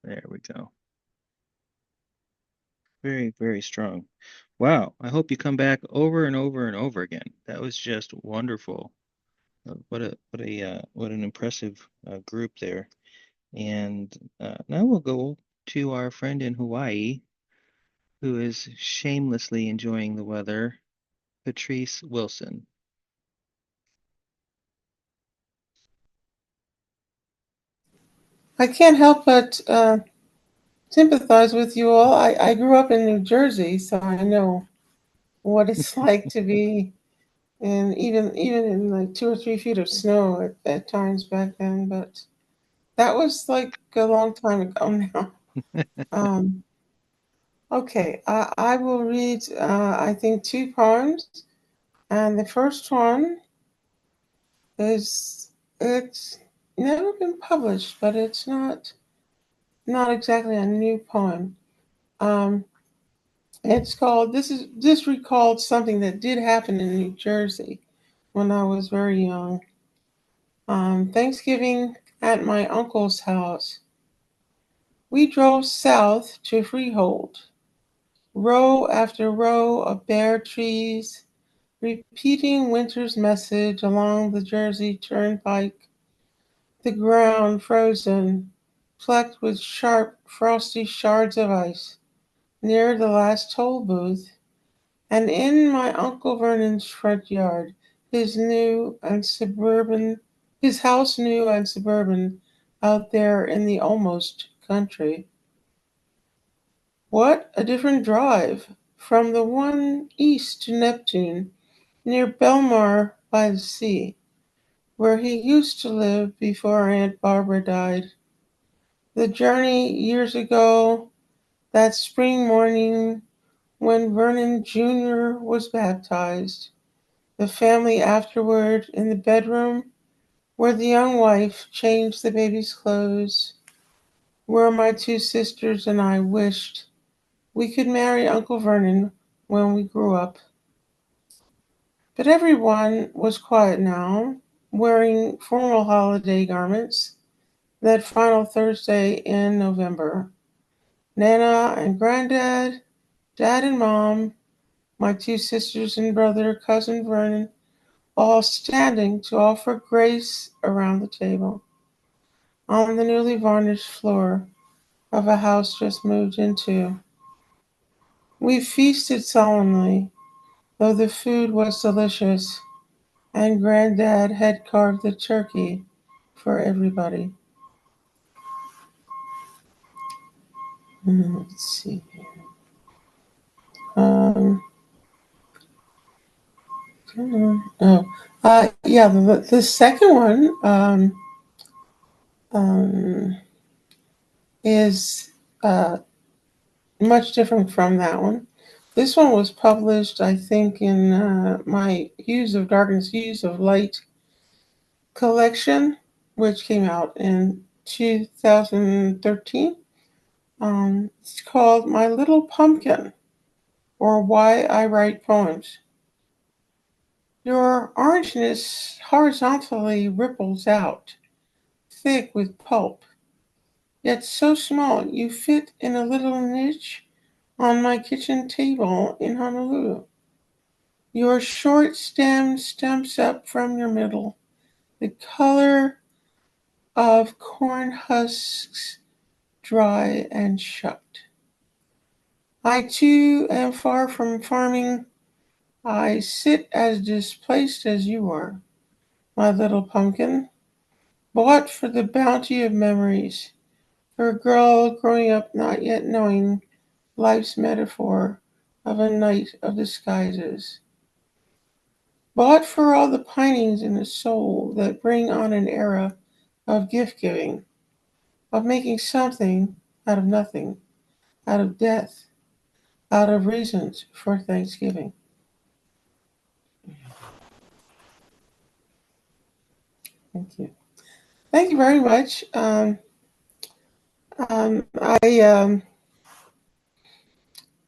There we go. Very, very strong. Wow. I hope you come back over and over and over again. That was just wonderful. What an impressive group there. And now we'll go to our friend in Hawaii, who is shamelessly enjoying the weather, Patrice Wilson. I can't help but sympathize with you all. I grew up in New Jersey, so I know what it's like to be in even in like 2 or 3 feet of snow at times back then. But that was like a long time ago now. Um, okay, I will read I think two poems, and the first one is it's never been published, but it's not exactly a new poem. Um, It's called this recalled something that did happen in New Jersey when I was very young. Thanksgiving at my uncle's house. We drove south to Freehold, row after row of bare trees, repeating winter's message along the Jersey Turnpike. The ground frozen, flecked with sharp, frosty shards of ice, near the last toll booth. And in my Uncle Vernon's front yard, his house new and suburban, out there in the almost country. What a different drive from the one east to Neptune, near Belmar by the sea, where he used to live before Aunt Barbara died. The journey years ago, that spring morning when Vernon Jr. was baptized. The family afterward in the bedroom where the young wife changed the baby's clothes, where my two sisters and I wished we could marry Uncle Vernon when we grew up. But everyone was quiet now, wearing formal holiday garments that final Thursday in November. Nana and Granddad, Dad and Mom, my two sisters and brother, Cousin Vernon, all standing to offer grace around the table on the newly varnished floor of a house just moved into. We feasted solemnly, though the food was delicious, and Granddad had carved the turkey for everybody. Let's see. Um, yeah, the second one is much different from that one. This one was published, I think, in my Hues of Darkness, Hues of Light collection, which came out in 2013. It's called My Little Pumpkin, or Why I Write Poems. Your orangeness horizontally ripples out, thick with pulp, yet so small you fit in a little niche on my kitchen table in Honolulu. Your short stem stumps up from your middle, the color of corn husks, dry and shucked. I too am far from farming. I sit as displaced as you are, my little pumpkin, bought for the bounty of memories, for a girl growing up not yet knowing life's metaphor of a night of disguises. Bought for all the pinings in the soul that bring on an era of gift giving, of making something out of nothing, out of death, out of reasons for Thanksgiving. Thank you. Thank you very much. Um, I, um,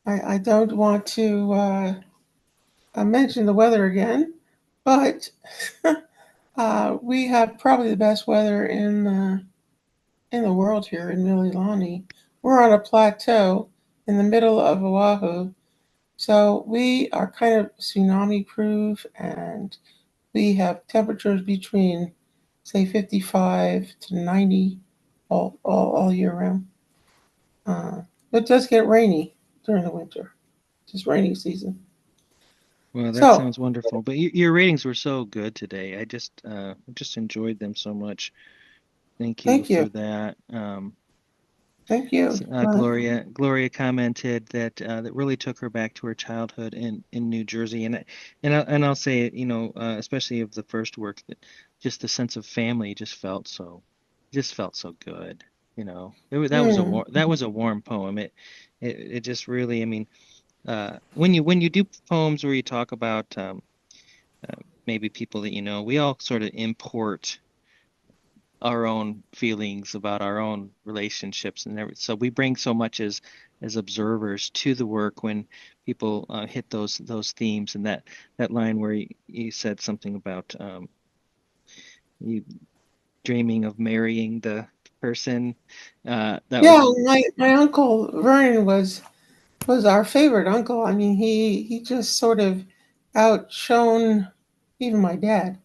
I don't want to mention the weather again, but we have probably the best weather in the world here in Mililani. We're on a plateau in the middle of Oahu, so we are kind of tsunami proof, and we have temperatures between, say, 55 to 90 all year round. It does get rainy during the winter, just rainy season. Well, that So, sounds wonderful. But your ratings were so good today. I just enjoyed them so much. Thank you thank you. for that. Thank you. Gloria commented that that really took her back to her childhood in New Jersey, and I'll say it, especially of the first work, that just the sense of family just felt so good. That was a warm poem. It just really, I mean, when you do poems where you talk about maybe people that we all sort of import our own feelings about our own relationships and everything. So we bring so much as observers to the work when people hit those themes, and that line where you said something about you dreaming of marrying the person. That Yeah, was my uncle Vernon was our favorite uncle. I mean, he just sort of outshone even my dad.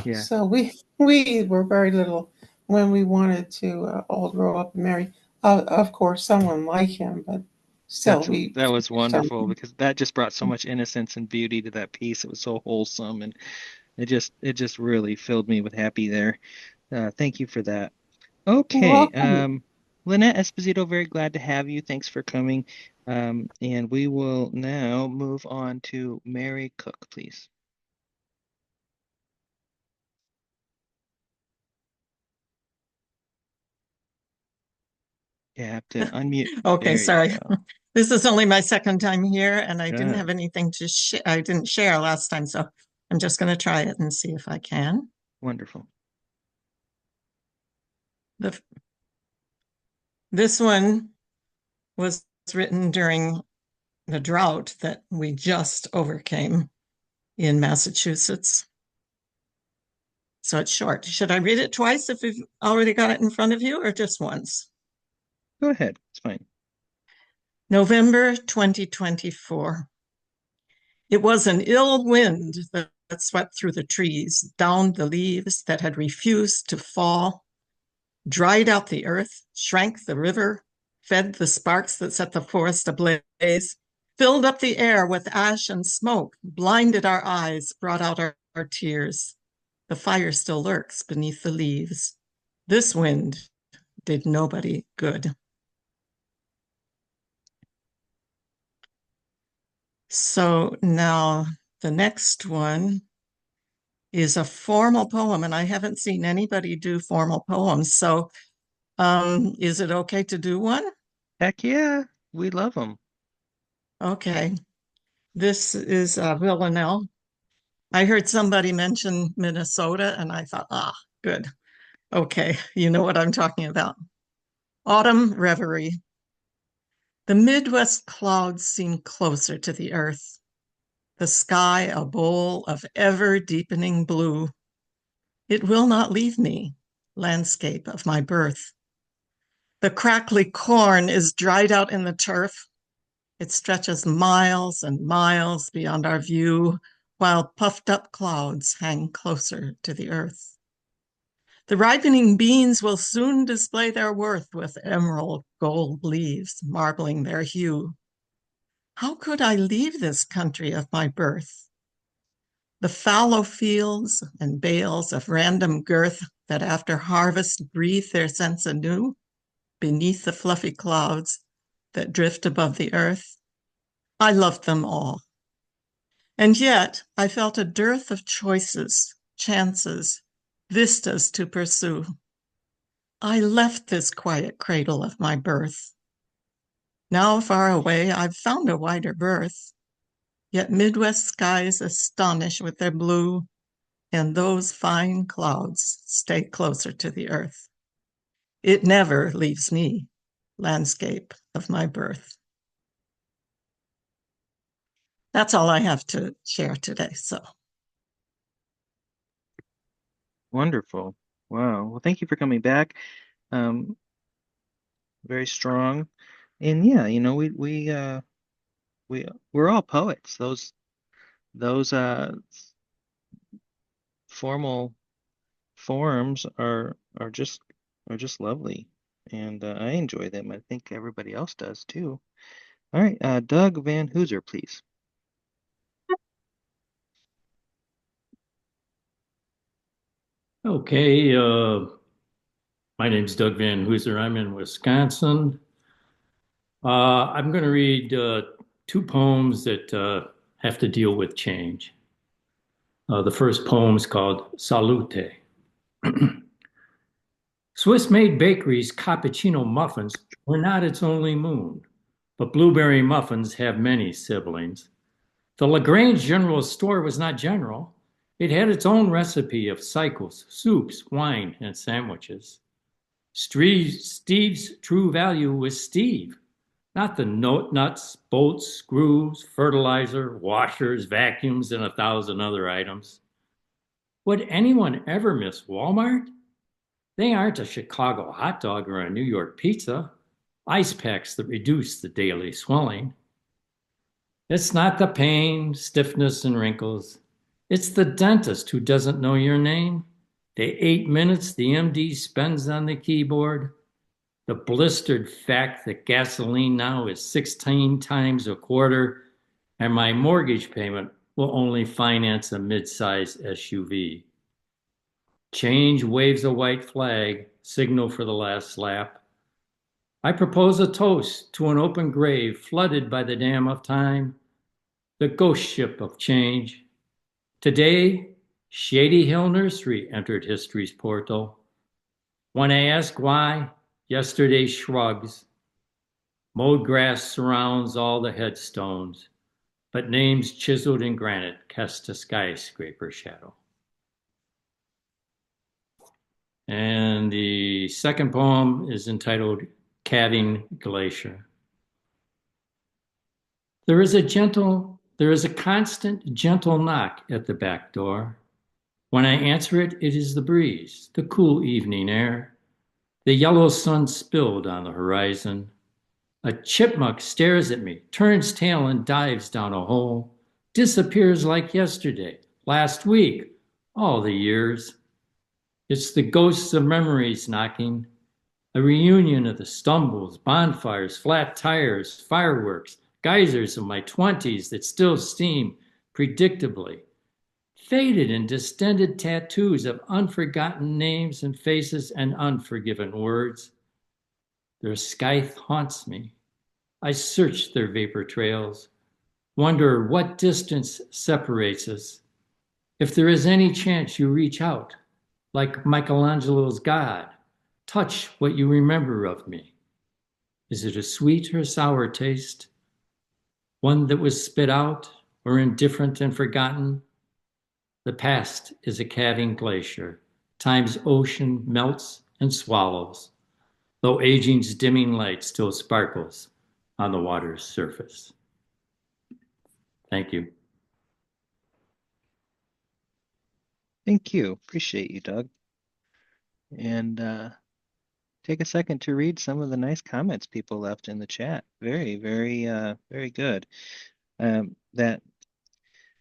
yeah, So we were very little when we wanted to all grow up and marry. Of course, someone like him, but still, we that was so wonderful because that just brought so much innocence and beauty to that piece. It was so wholesome, and it just really filled me with happy there. Thank you for that. Okay, welcome. Lynette Esposito, very glad to have you. Thanks for coming. And we will now move on to Mary Cook, please. You have to unmute. Okay, There sorry. you go. This is only my second time here, and I didn't Good. have anything to share. I didn't share last time, so I'm just going to try it and see if I can. Wonderful. This one was written during the drought that we just overcame in Massachusetts. So it's short. Should I read it twice if you've already got it in front of you, or just once? Go ahead. It's fine. November 2024. It was an ill wind that swept through the trees, downed the leaves that had refused to fall, dried out the earth, shrank the river, fed the sparks that set the forest ablaze, filled up the air with ash and smoke, blinded our eyes, brought out our tears. The fire still lurks beneath the leaves. This wind did nobody good. So now the next one is a formal poem, and I haven't seen anybody do formal poems. So is it okay to do one? Heck yeah. We love them. Okay. This is Villanelle. I heard somebody mention Minnesota, and I thought, good. Okay, you know what I'm talking about. Autumn Reverie. The Midwest clouds seem closer to the earth. The sky a bowl of ever-deepening blue. It will not leave me, landscape of my birth. The crackly corn is dried out in the turf. It stretches miles and miles beyond our view, while puffed up clouds hang closer to the earth. The ripening beans will soon display their worth with emerald gold leaves marbling their hue. How could I leave this country of my birth? The fallow fields and bales of random girth that after harvest breathe their scents anew beneath the fluffy clouds that drift above the earth. I loved them all. And yet I felt a dearth of choices, chances, vistas to pursue. I left this quiet cradle of my birth. Now far away, I've found a wider berth. Yet Midwest skies astonish with their blue, and those fine clouds stay closer to the earth. It never leaves me, landscape of my birth. That's all I have to share today. So wonderful. Wow. Well, thank you for coming back. Very strong. And yeah, we're all poets. Those formal forms are just lovely, and I enjoy them. I think everybody else does too. All right, Doug Van Hooser, please. Okay, my name's Doug Van Hooser. I'm in Wisconsin. I'm going to read two poems that have to deal with change. The first poem is called Salute. Swiss-made bakeries' cappuccino muffins were not its only moon, but blueberry muffins have many siblings. The LaGrange General Store was not general. It had its own recipe of cycles, soups, wine, and sandwiches. Steve's true value was Steve, not the nuts, bolts, screws, fertilizer, washers, vacuums, and 1,000 other items. Would anyone ever miss Walmart? They aren't a Chicago hot dog or a New York pizza, ice packs that reduce the daily swelling. It's not the pain, stiffness, and wrinkles. It's the dentist who doesn't know your name, the 8 minutes the MD spends on the keyboard, the blistered fact that gasoline now is 16 times a quarter, and my mortgage payment will only finance a mid-size SUV. Change waves a white flag, signal for the last lap. I propose a toast to an open grave flooded by the dam of time, the ghost ship of change. Today, Shady Hill Nursery entered history's portal. When I ask why, Yesterday shrugs. Mowed grass surrounds all the headstones, but names chiseled in granite cast a skyscraper shadow. And the second poem is entitled Calving Glacier. There is a constant gentle knock at the back door. When I answer it, it is the breeze, the cool evening air, the yellow sun spilled on the horizon. A chipmunk stares at me, turns tail and dives down a hole, disappears like yesterday, last week, all the years. It's the ghosts of memories knocking, a reunion of the stumbles, bonfires, flat tires, fireworks, geysers of my 20s that still steam predictably, faded and distended tattoos of unforgotten names and faces and unforgiven words. Their scythe haunts me. I search their vapor trails, wonder what distance separates us. If there is any chance you reach out, like Michelangelo's God, touch what you remember of me. Is it a sweet or sour taste? One that was spit out or indifferent and forgotten? The past is a calving glacier. Time's ocean melts and swallows, though aging's dimming light still sparkles on the water's surface. Thank you. Thank you. Appreciate you, Doug. And take a second to read some of the nice comments people left in the chat. Very, very good. That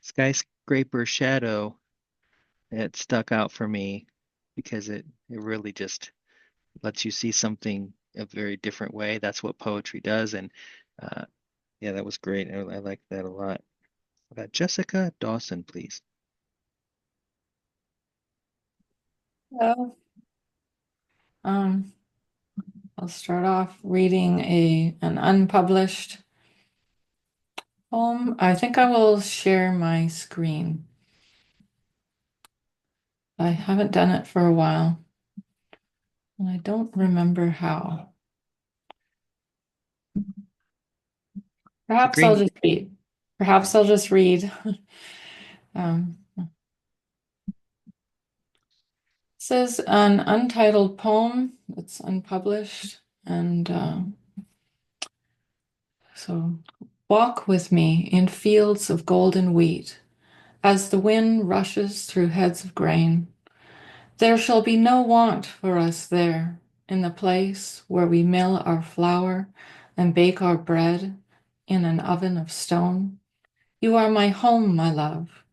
skyscraper shadow, it stuck out for me because it really just lets you see something a very different way. That's what poetry does. And yeah, that was great. I like that a lot. Jessica Dawson, please. Hello. I'll start off reading an unpublished poem. I think I will share my screen. I haven't done it for a while, and I don't remember how. Perhaps I'll just read. Perhaps I'll just read. It says an untitled poem. It's unpublished, and so walk with me in fields of golden wheat as the wind rushes through heads of grain. There shall be no want for us there, in the place where we mill our flour and bake our bread in an oven of stone. You are my home, my love.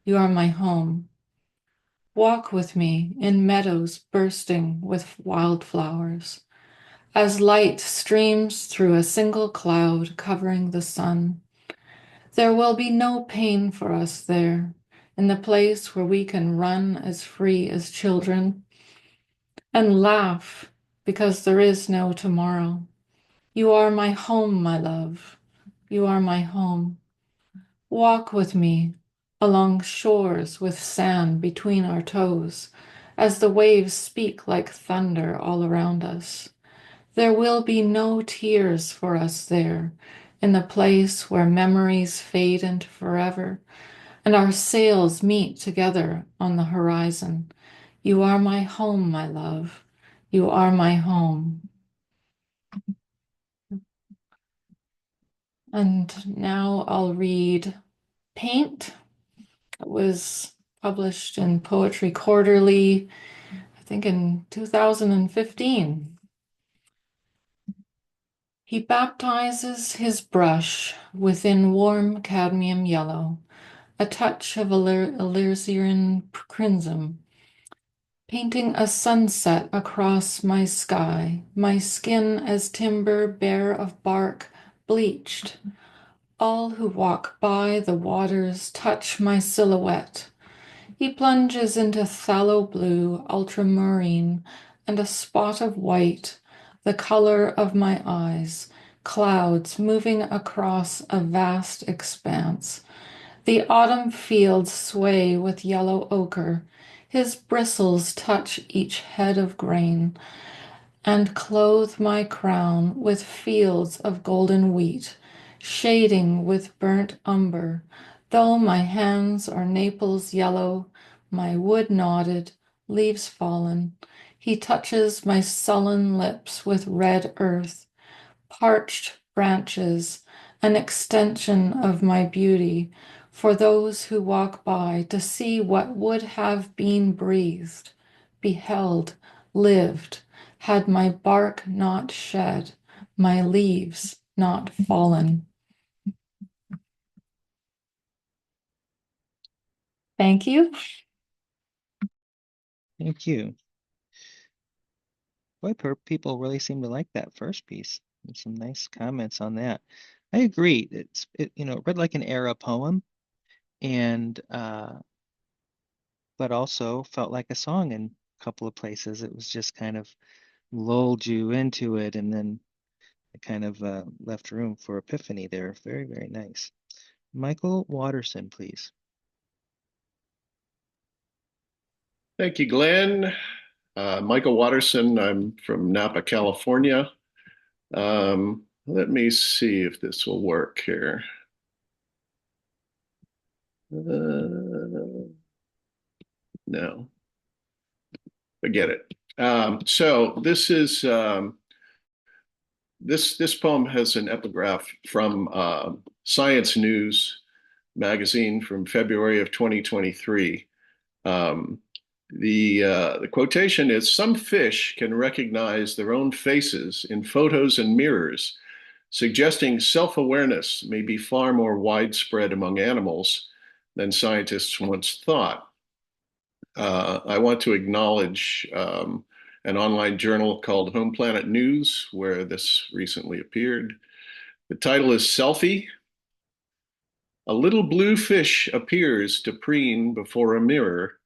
You are my home. Walk with me in meadows bursting with wildflowers, as light streams through a single cloud covering the sun. There will be no pain for us there, in the place where we can run as free as children and laugh because there is no tomorrow. You are my home, my love. You are my home. Walk with me along shores with sand between our toes as the waves speak like thunder all around us. There will be no tears for us there, in the place where memories fade into forever and our sails meet together on the horizon. You are my home, my love. You are my home. And now I'll read Paint. It was published in Poetry Quarterly, I think in 2015. He baptizes his brush within warm cadmium yellow, a touch of alizarin crimson, painting a sunset across my sky, my skin as timber bare of bark, bleached. All who walk by the waters touch my silhouette. He plunges into phthalo blue, ultramarine, and a spot of white, the color of my eyes, clouds moving across a vast expanse. The autumn fields sway with yellow ochre. His bristles touch each head of grain, and clothe my crown with fields of golden wheat, shading with burnt umber, though my hands are Naples yellow, my wood knotted, leaves fallen. He touches my sullen lips with red earth, parched branches, an extension of my beauty, for those who walk by to see what would have been breathed, beheld, lived, had my bark not shed, my leaves not fallen. Thank you. Thank you. Boy, people really seem to like that first piece. And some nice comments on that. I agree. It read like an era poem, and but also felt like a song in a couple of places. It was just kind of lulled you into it, and then it kind of left room for epiphany there. Very, very nice. Michael Watterson, please. Thank you, Glenn. Michael Watterson. I'm from Napa, California. Let me see if this will work here. No, forget it. So this poem has an epigraph from Science News magazine from February of 2023. The quotation is, "Some fish can recognize their own faces in photos and mirrors, suggesting self-awareness may be far more widespread among animals than scientists once thought." I want to acknowledge an online journal called Home Planet News, where this recently appeared. The title is Selfie. A little blue fish appears to preen before a mirror,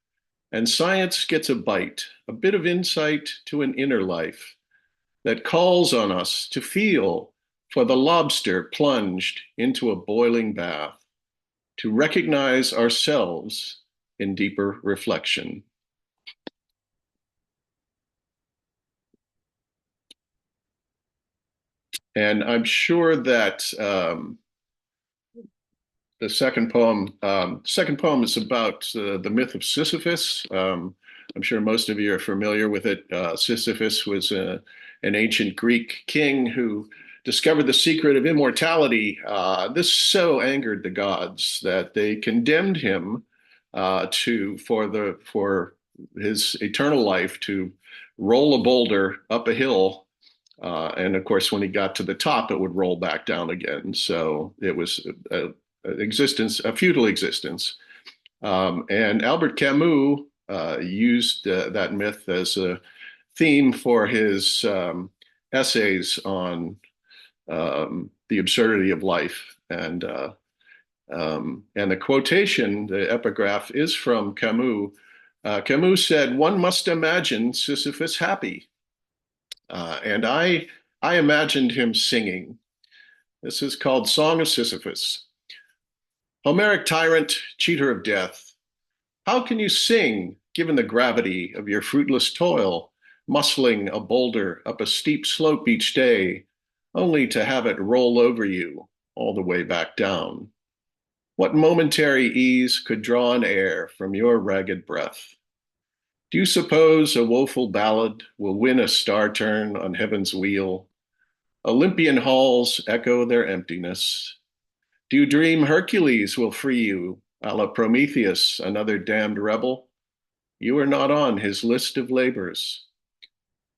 and science gets a bite, a bit of insight to an inner life that calls on us to feel for the lobster plunged into a boiling bath, to recognize ourselves in deeper reflection. And I'm sure that the second poem is about the myth of Sisyphus. I'm sure most of you are familiar with it. Sisyphus was an ancient Greek king who discovered the secret of immortality. This so angered the gods that they condemned him for his eternal life to roll a boulder up a hill. And of course, when he got to the top, it would roll back down again. So it was a futile existence. And Albert Camus used that myth as a theme for his essays on the absurdity of life. And the quotation, the epigraph, is from Camus. Camus said, "One must imagine Sisyphus happy." And I imagined him singing. This is called Song of Sisyphus. Homeric tyrant, cheater of death, how can you sing given the gravity of your fruitless toil, muscling a boulder up a steep slope each day, only to have it roll over you all the way back down? What momentary ease could draw an air from your ragged breath? Do you suppose a woeful ballad will win a star turn on heaven's wheel? Olympian halls echo their emptiness. Do you dream Hercules will free you, a la Prometheus, another damned rebel? You are not on his list of labors.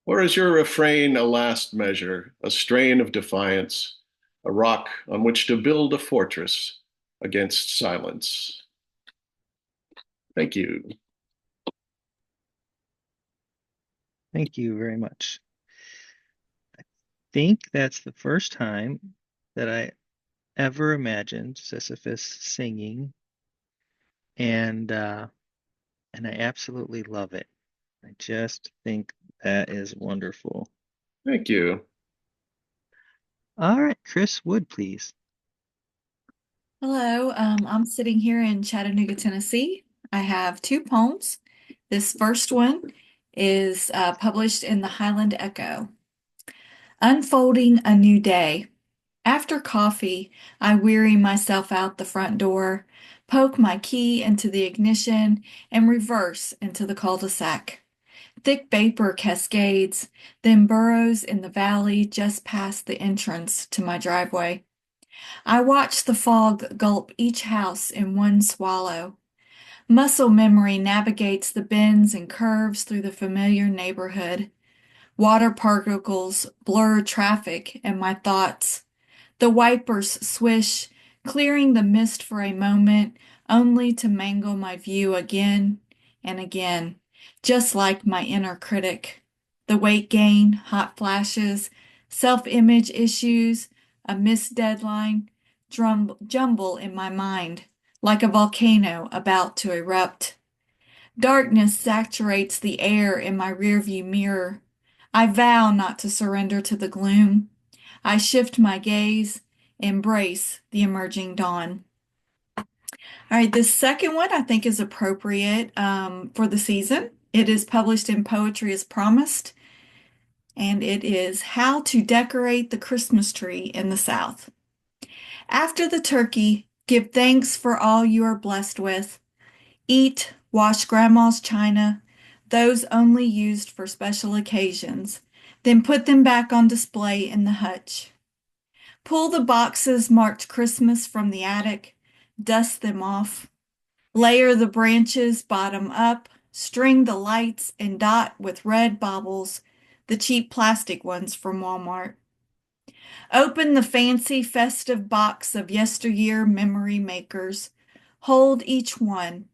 Or is your refrain a last measure, a strain of defiance, a rock on which to build a fortress against silence? Thank you. Thank you very much. I think that's the first time that I ever imagined Sisyphus singing, and I absolutely love it. I just think that is wonderful. Thank you. All right, Chris Wood, please. Hello, I'm sitting here in Chattanooga, Tennessee. I have two poems. This first one is published in the Highland Echo. Unfolding a new day. After coffee, I weary myself out the front door, poke my key into the ignition, and reverse into the cul-de-sac. Thick vapor cascades, then burrows in the valley just past the entrance to my driveway. I watch the fog gulp each house in one swallow. Muscle memory navigates the bends and curves through the familiar neighborhood. Water particles blur traffic and my thoughts. The wipers swish, clearing the mist for a moment, only to mangle my view again and again, just like my inner critic. The weight gain, hot flashes, self-image issues, a missed deadline, jumble in my mind, like a volcano about to erupt. Darkness saturates the air in my rearview mirror. I vow not to surrender to the gloom. I shift my gaze, embrace the emerging dawn. All right, this second one I think is appropriate for the season. It is published in Poetry as Promised, and it is How to Decorate the Christmas Tree in the South. After the turkey, give thanks for all you are blessed with. Eat, wash grandma's china, those only used for special occasions, then put them back on display in the hutch. Pull the boxes marked Christmas from the attic, dust them off. Layer the branches bottom up, string the lights, and dot with red baubles, the cheap plastic ones from Walmart. Open the fancy festive box of yesteryear memory makers. Hold each one,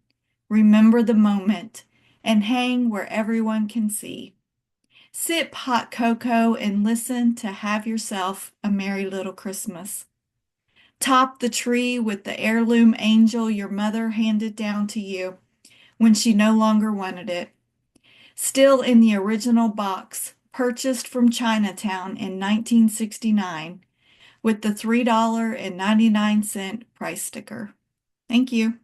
remember the moment, and hang where everyone can see. Sip hot cocoa and listen to Have Yourself a Merry Little Christmas. Top the tree with the heirloom angel your mother handed down to you when she no longer wanted it. Still in the original box, purchased from Chinatown in 1969 with the $3.99 price sticker. Thank you.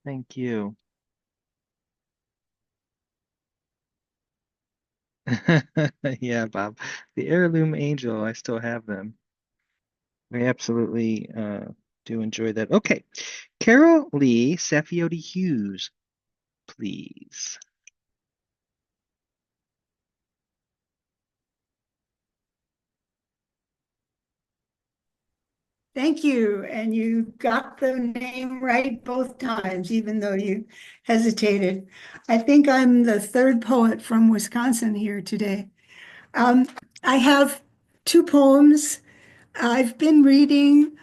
Thank you. Yeah, Bob. The heirloom angel, I still have them. I absolutely do enjoy that. Okay. Carol Lee Saffioti Hughes, please. Thank you. And you got the name right both times, even though you hesitated. I think I'm the third poet from Wisconsin here today. I have two poems. I've been reading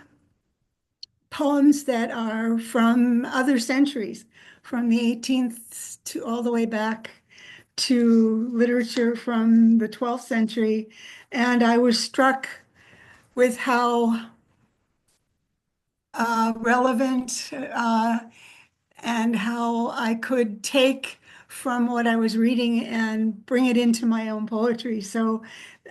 poems that are from other centuries, from the 18th to all the way back to literature from the 12th century. And I was struck with how relevant and how I could take from what I was reading and bring it into my own poetry. So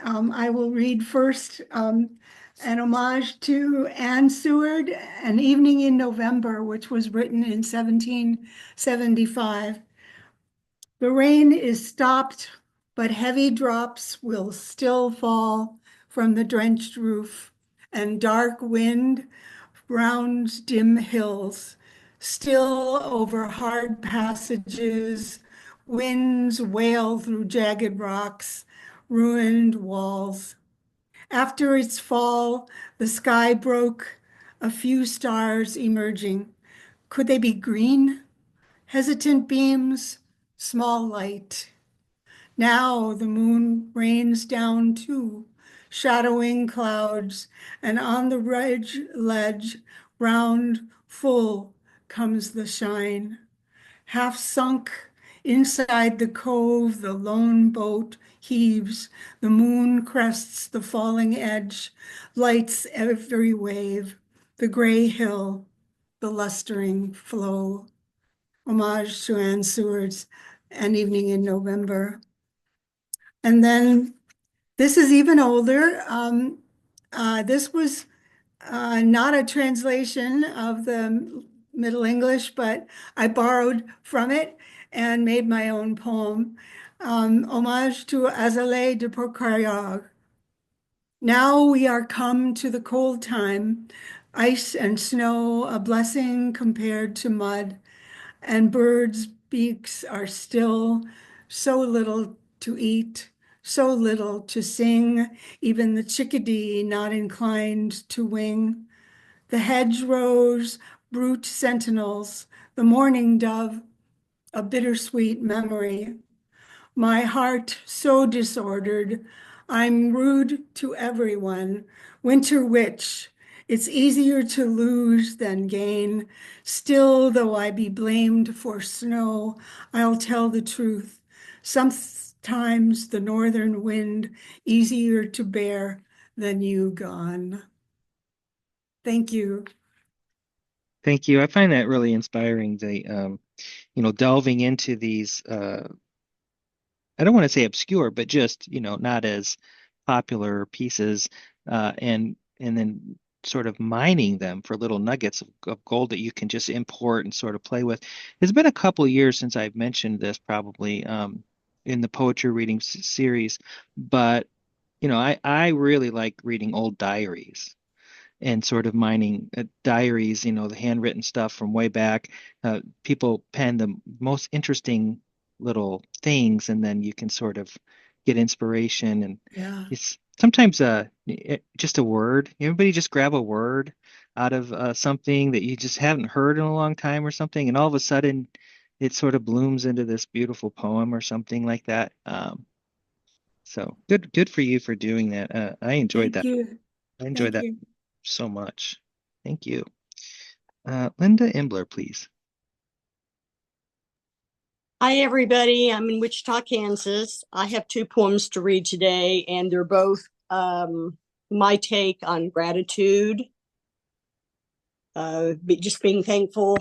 I will read first an homage to Anne Seward, An Evening in November, which was written in 1775. The rain is stopped, but heavy drops will still fall from the drenched roof, and dark wind rounds dim hills. Still over hard passages, winds wail through jagged rocks, ruined walls. After its fall, the sky broke, a few stars emerging. Could they be green? Hesitant beams, small light. Now the moon rains down too, shadowing clouds, and on the ledge, round, full, comes the shine. Half sunk inside the cove, the lone boat heaves, the moon crests the falling edge, lights every wave, the gray hill, the lustering flow. Homage to Anne Seward's An Evening in November. And then this is even older. This was not a translation of the Middle English, but I borrowed from it and made my own poem. Homage to Azalée de Pocayag. Now we are come to the cold time, ice and snow a blessing compared to mud, and birds' beaks are still, so little to eat, so little to sing, even the chickadee not inclined to wing. The hedgerows, brute sentinels, the mourning dove, a bittersweet memory. My heart so disordered, I'm rude to everyone. Winter witch, it's easier to lose than gain. Still, though I be blamed for snow, I'll tell the truth. Sometimes the northern wind easier to bear than you gone. Thank you. Thank you. I find that really inspiring. Delving into these, I don't want to say obscure, but just, not as popular pieces, and then sort of mining them for little nuggets of gold that you can just import and sort of play with. It's been a couple of years since I've mentioned this probably in the poetry reading series, but I really like reading old diaries and sort of mining diaries, the handwritten stuff from way back. People pen the most interesting little things, and then you can sort of get inspiration. And Yeah. it's sometimes just a word. Everybody just grab a word out of something that you just haven't heard in a long time or something, and all of a sudden it sort of blooms into this beautiful poem or something like that. So good for you for doing that. I enjoyed Thank that. you. I enjoyed Thank that you. so much. Thank you. Linda Imbler, please. Hi, everybody. I'm in Wichita, Kansas. I have two poems to read today, and they're both my take on gratitude. Just being thankful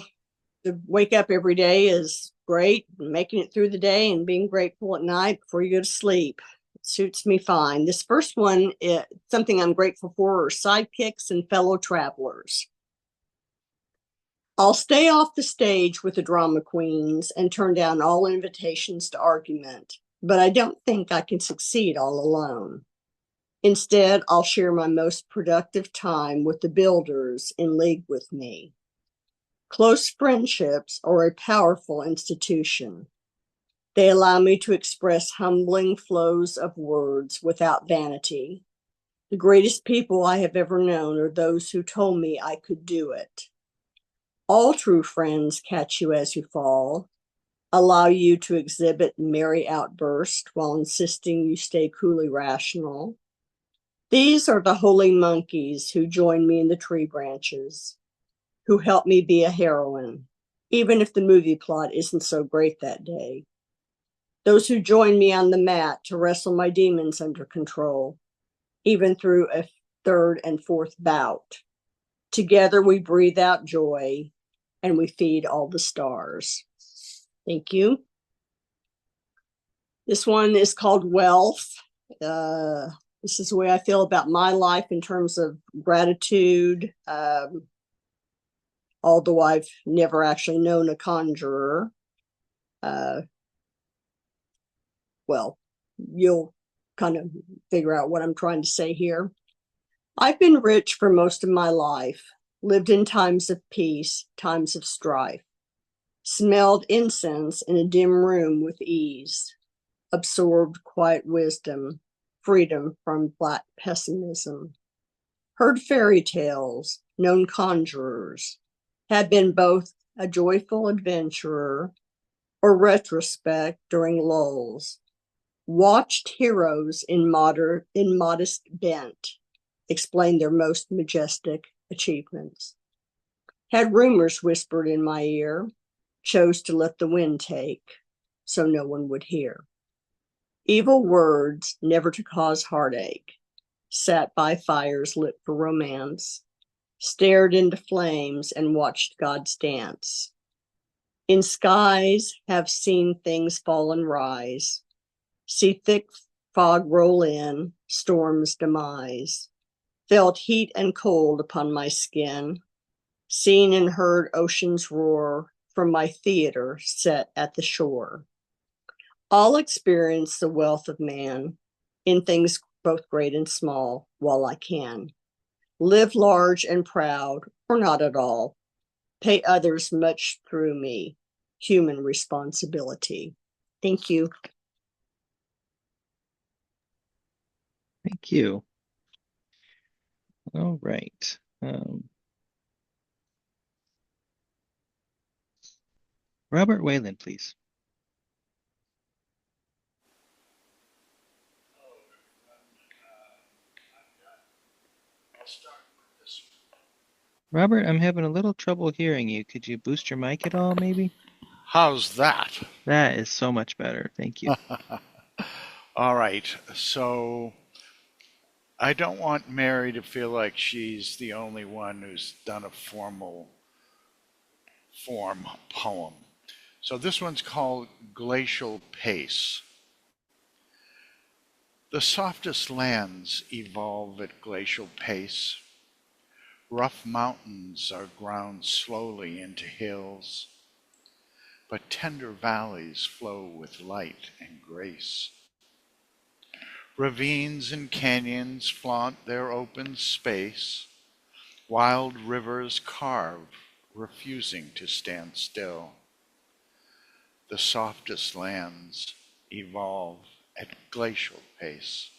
to wake up every day is great. Making it through the day and being grateful at night before you go to sleep. It suits me fine. This first one, something I'm grateful for, are sidekicks and fellow travelers. I'll stay off the stage with the drama queens and turn down all invitations to argument, but I don't think I can succeed all alone. Instead, I'll share my most productive time with the builders in league with me. Close friendships are a powerful institution. They allow me to express humbling flows of words without vanity. The greatest people I have ever known are those who told me I could do it. All true friends catch you as you fall, allow you to exhibit merry outbursts while insisting you stay coolly rational. These are the holy monkeys who join me in the tree branches, who help me be a heroine, even if the movie plot isn't so great that day. Those who join me on the mat to wrestle my demons under control, even through a third and fourth bout. Together we breathe out joy, and we feed all the stars. Thank you. This one is called Wealth. This is the way I feel about my life in terms of gratitude, although I've never actually known a conjurer. Well, you'll kind of figure out what I'm trying to say here. I've been rich for most of my life, lived in times of peace, times of strife, smelled incense in a dim room with ease, absorbed quiet wisdom, freedom from black pessimism, heard fairy tales, known conjurers, had been both a joyful adventurer or retrospect during lulls, watched heroes in modest bent explain their most majestic achievements, had rumors whispered in my ear, chose to let the wind take so no one would hear. Evil words never to cause heartache, sat by fires lit for romance, stared into flames and watched God's dance. In skies have seen things fall and rise, see thick fog roll in, storms demise, felt heat and cold upon my skin, seen and heard oceans roar from my theater set at the shore. I'll experience the wealth of man in things both great and small while I can. Live large and proud, or not at all. Pay others much through me. Human responsibility. Thank you. Thank you. All right. Robert Whalen, please. Robert, I'm having a little trouble hearing you. Could you boost your mic at all, maybe? How's that? That is so much better. Thank you. All right. So I don't want Mary to feel like she's the only one who's done a formal form poem. So this one's called Glacial Pace. The softest lands evolve at glacial pace. Rough mountains are ground slowly into hills, but tender valleys flow with light and grace. Ravines and canyons flaunt their open space. Wild rivers carve, refusing to stand still. The softest lands evolve at glacial pace.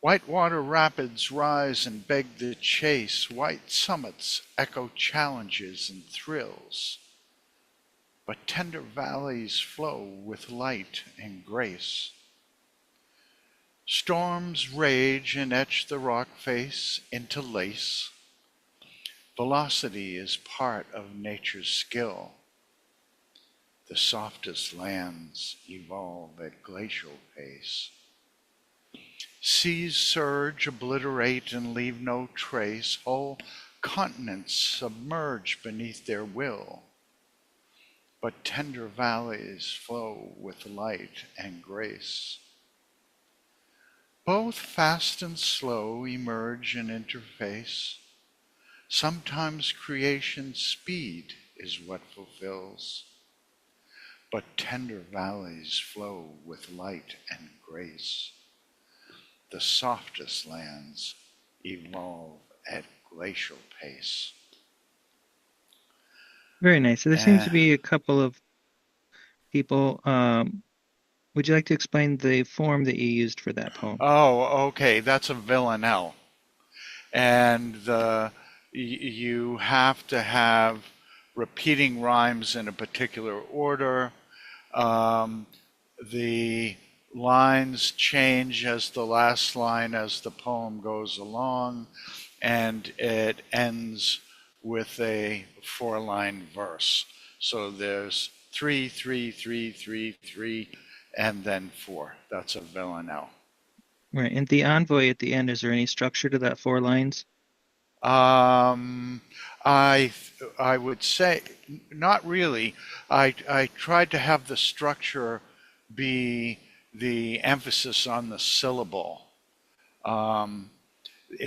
Whitewater rapids rise and beg the chase. White summits echo challenges and thrills. But tender valleys flow with light and grace. Storms rage and etch the rock face into lace. Velocity is part of nature's skill. The softest lands evolve at glacial pace. Seas surge, obliterate, and leave no trace. Whole continents submerge beneath their will. But tender valleys flow with light and grace. Both fast and slow emerge and interface. Sometimes creation's speed is what fulfills. But tender valleys flow with light and grace. The softest lands evolve at glacial pace. Very nice. So there seems to be a couple of people. Would you like to explain the form that you used for that poem? Oh, okay. That's a villanelle. And you have to have repeating rhymes in a particular order. The lines change as the last line as the poem goes along, and it ends with a 4-line verse. So there's 3, 3, 3, 3, 3, and then 4. That's a villanelle. Right. And the envoy at the end, is there any structure to that 4 lines? I would say not really. I tried to have the structure be the emphasis on the syllable.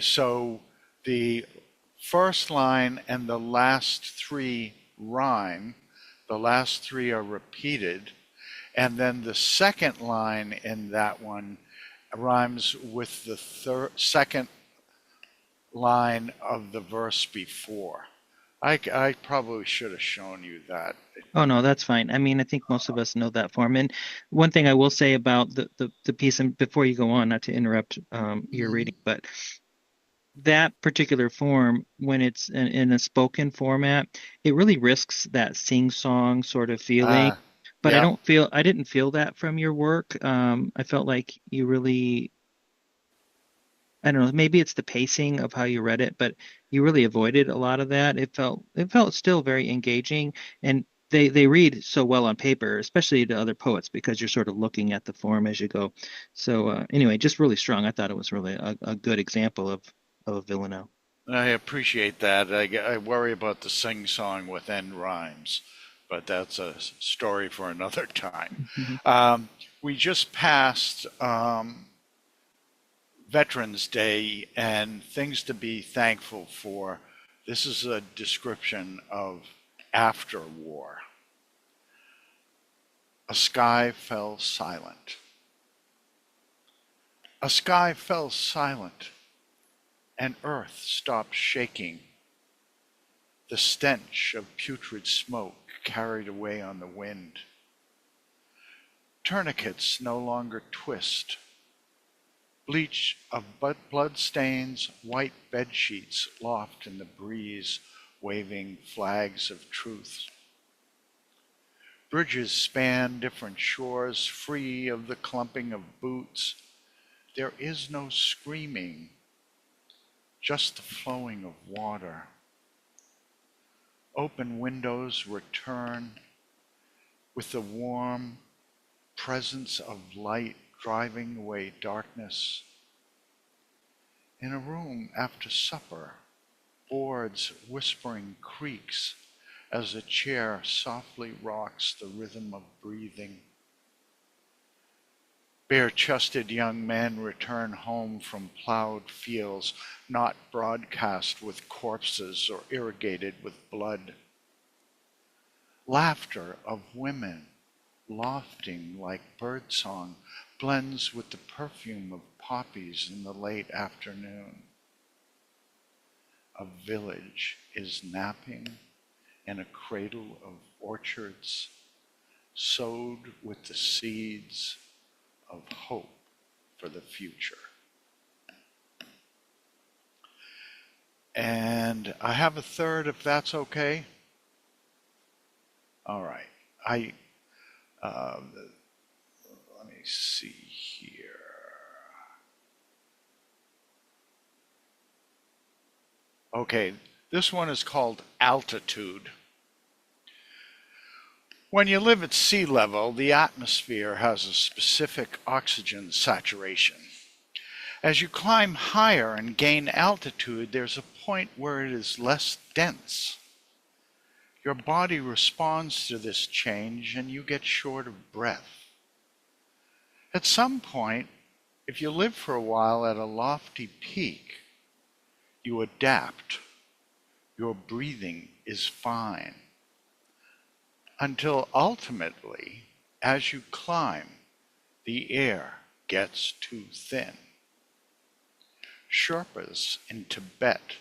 So the first line and the last 3 rhyme. The last 3 are repeated, and then the second line in that one rhymes with the second line of the verse before. I probably should have shown you that. Oh, no, that's fine. I mean, I think most of us know that form. And one thing I will say about the piece, and before you go on, not to interrupt your reading, but that particular form, when it's in a spoken format, it really risks that sing-song sort of feeling. But Yeah. I didn't feel that from your work. I felt like you really, I don't know, maybe it's the pacing of how you read it, but you really avoided a lot of that. It felt still very engaging, and they read so well on paper, especially to other poets, because you're sort of looking at the form as you go. So anyway, just really strong. I thought it was really a good example of a villanelle. I appreciate that. I worry about the sing-song with end rhymes, but that's a story for another time. We just passed Veterans Day, and things to be thankful for This is a description of after war. A sky fell silent. A sky fell silent, and earth stopped shaking. The stench of putrid smoke carried away on the wind. Tourniquets no longer twist. Bleach of blood stains, white bed sheets loft in the breeze, waving flags of truth. Bridges span different shores, free of the clumping of boots. There is no screaming, just the flowing of water. Open windows return with the warm presence of light driving away darkness. In a room after supper, boards whispering creaks as a chair softly rocks the rhythm of breathing. Bare-chested young men return home from plowed fields, not broadcast with corpses or irrigated with blood. Laughter of women, lofting like birdsong, blends with the perfume of poppies in the late afternoon. A village is napping in a cradle of orchards, sowed with the seeds of hope for the future. And I have a third, if that's okay. All right. Let me see here. Okay, this one is called Altitude. When you live at sea level, the atmosphere has a specific oxygen saturation. As you climb higher and gain altitude, there's a point where it is less dense. Your body responds to this change and you get short of breath. At some point, if you live for a while at a lofty peak, you adapt. Your breathing is fine. Until ultimately, as you climb, the air gets too thin. Sherpas in Tibet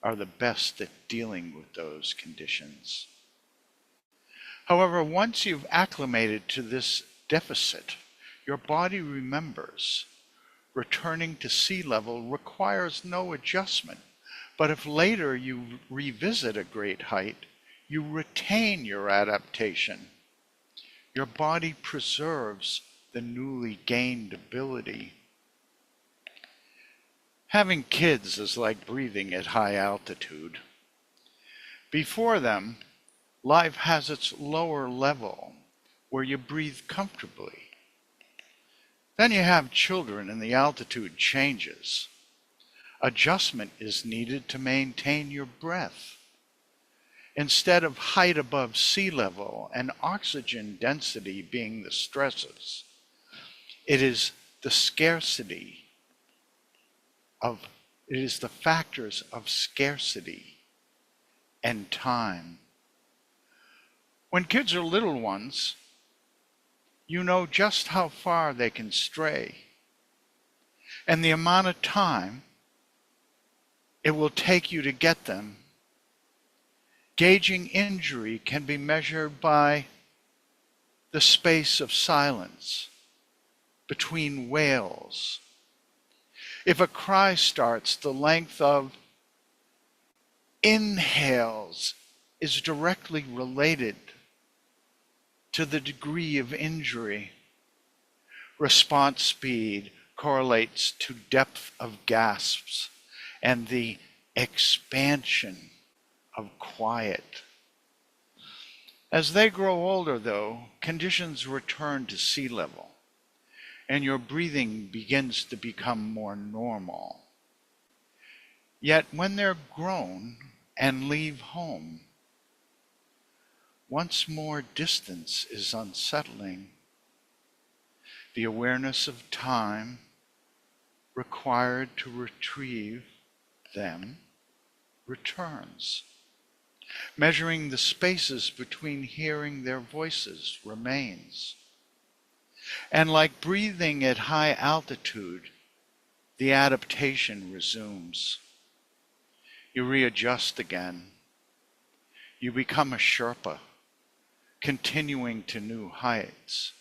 are the best at dealing with those conditions. However, once you've acclimated to this deficit, your body remembers. Returning to sea level requires no adjustment, but if later you revisit a great height, you retain your adaptation. Your body preserves the newly gained ability. Having kids is like breathing at high altitude. Before them, life has its lower level where you breathe comfortably. Then you have children and the altitude changes. Adjustment is needed to maintain your breath. Instead of height above sea level and oxygen density being the stresses, it is the factors of scarcity and time. When kids are little ones, you know just how far they can stray and the amount of time it will take you to get them. Gauging injury can be measured by the space of silence between wails. If a cry starts, the length of inhales is directly related to the degree of injury. Response speed correlates to depth of gasps and the expansion of quiet. As they grow older, though, conditions return to sea level, and your breathing begins to become more normal. Yet when they're grown and leave home, once more distance is unsettling. The awareness of time required to retrieve them returns. Measuring the spaces between hearing their voices remains. And like breathing at high altitude, the adaptation resumes. You readjust again. You become a Sherpa, continuing to new heights,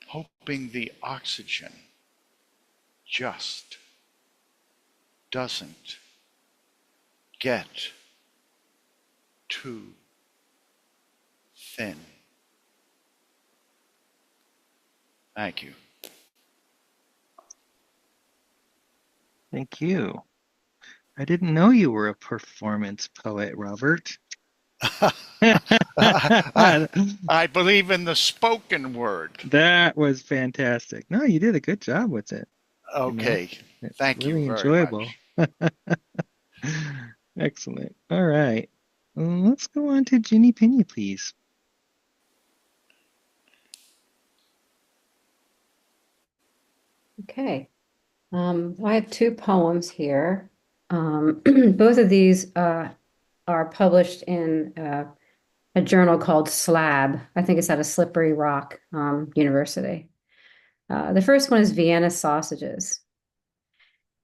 hoping the oxygen just doesn't get too thin. Thank you. Thank you. I didn't know you were a performance poet, Robert. I believe in the spoken word. That was fantastic. No, you did a good job with it. Okay. It's Thank really you very enjoyable. much. Excellent. All right. Let's go on to Ginny Penny, please. Okay. I have two poems here. Both of these are published in a journal called Slab. I think it's at a Slippery Rock University. The first one is Vienna sausages.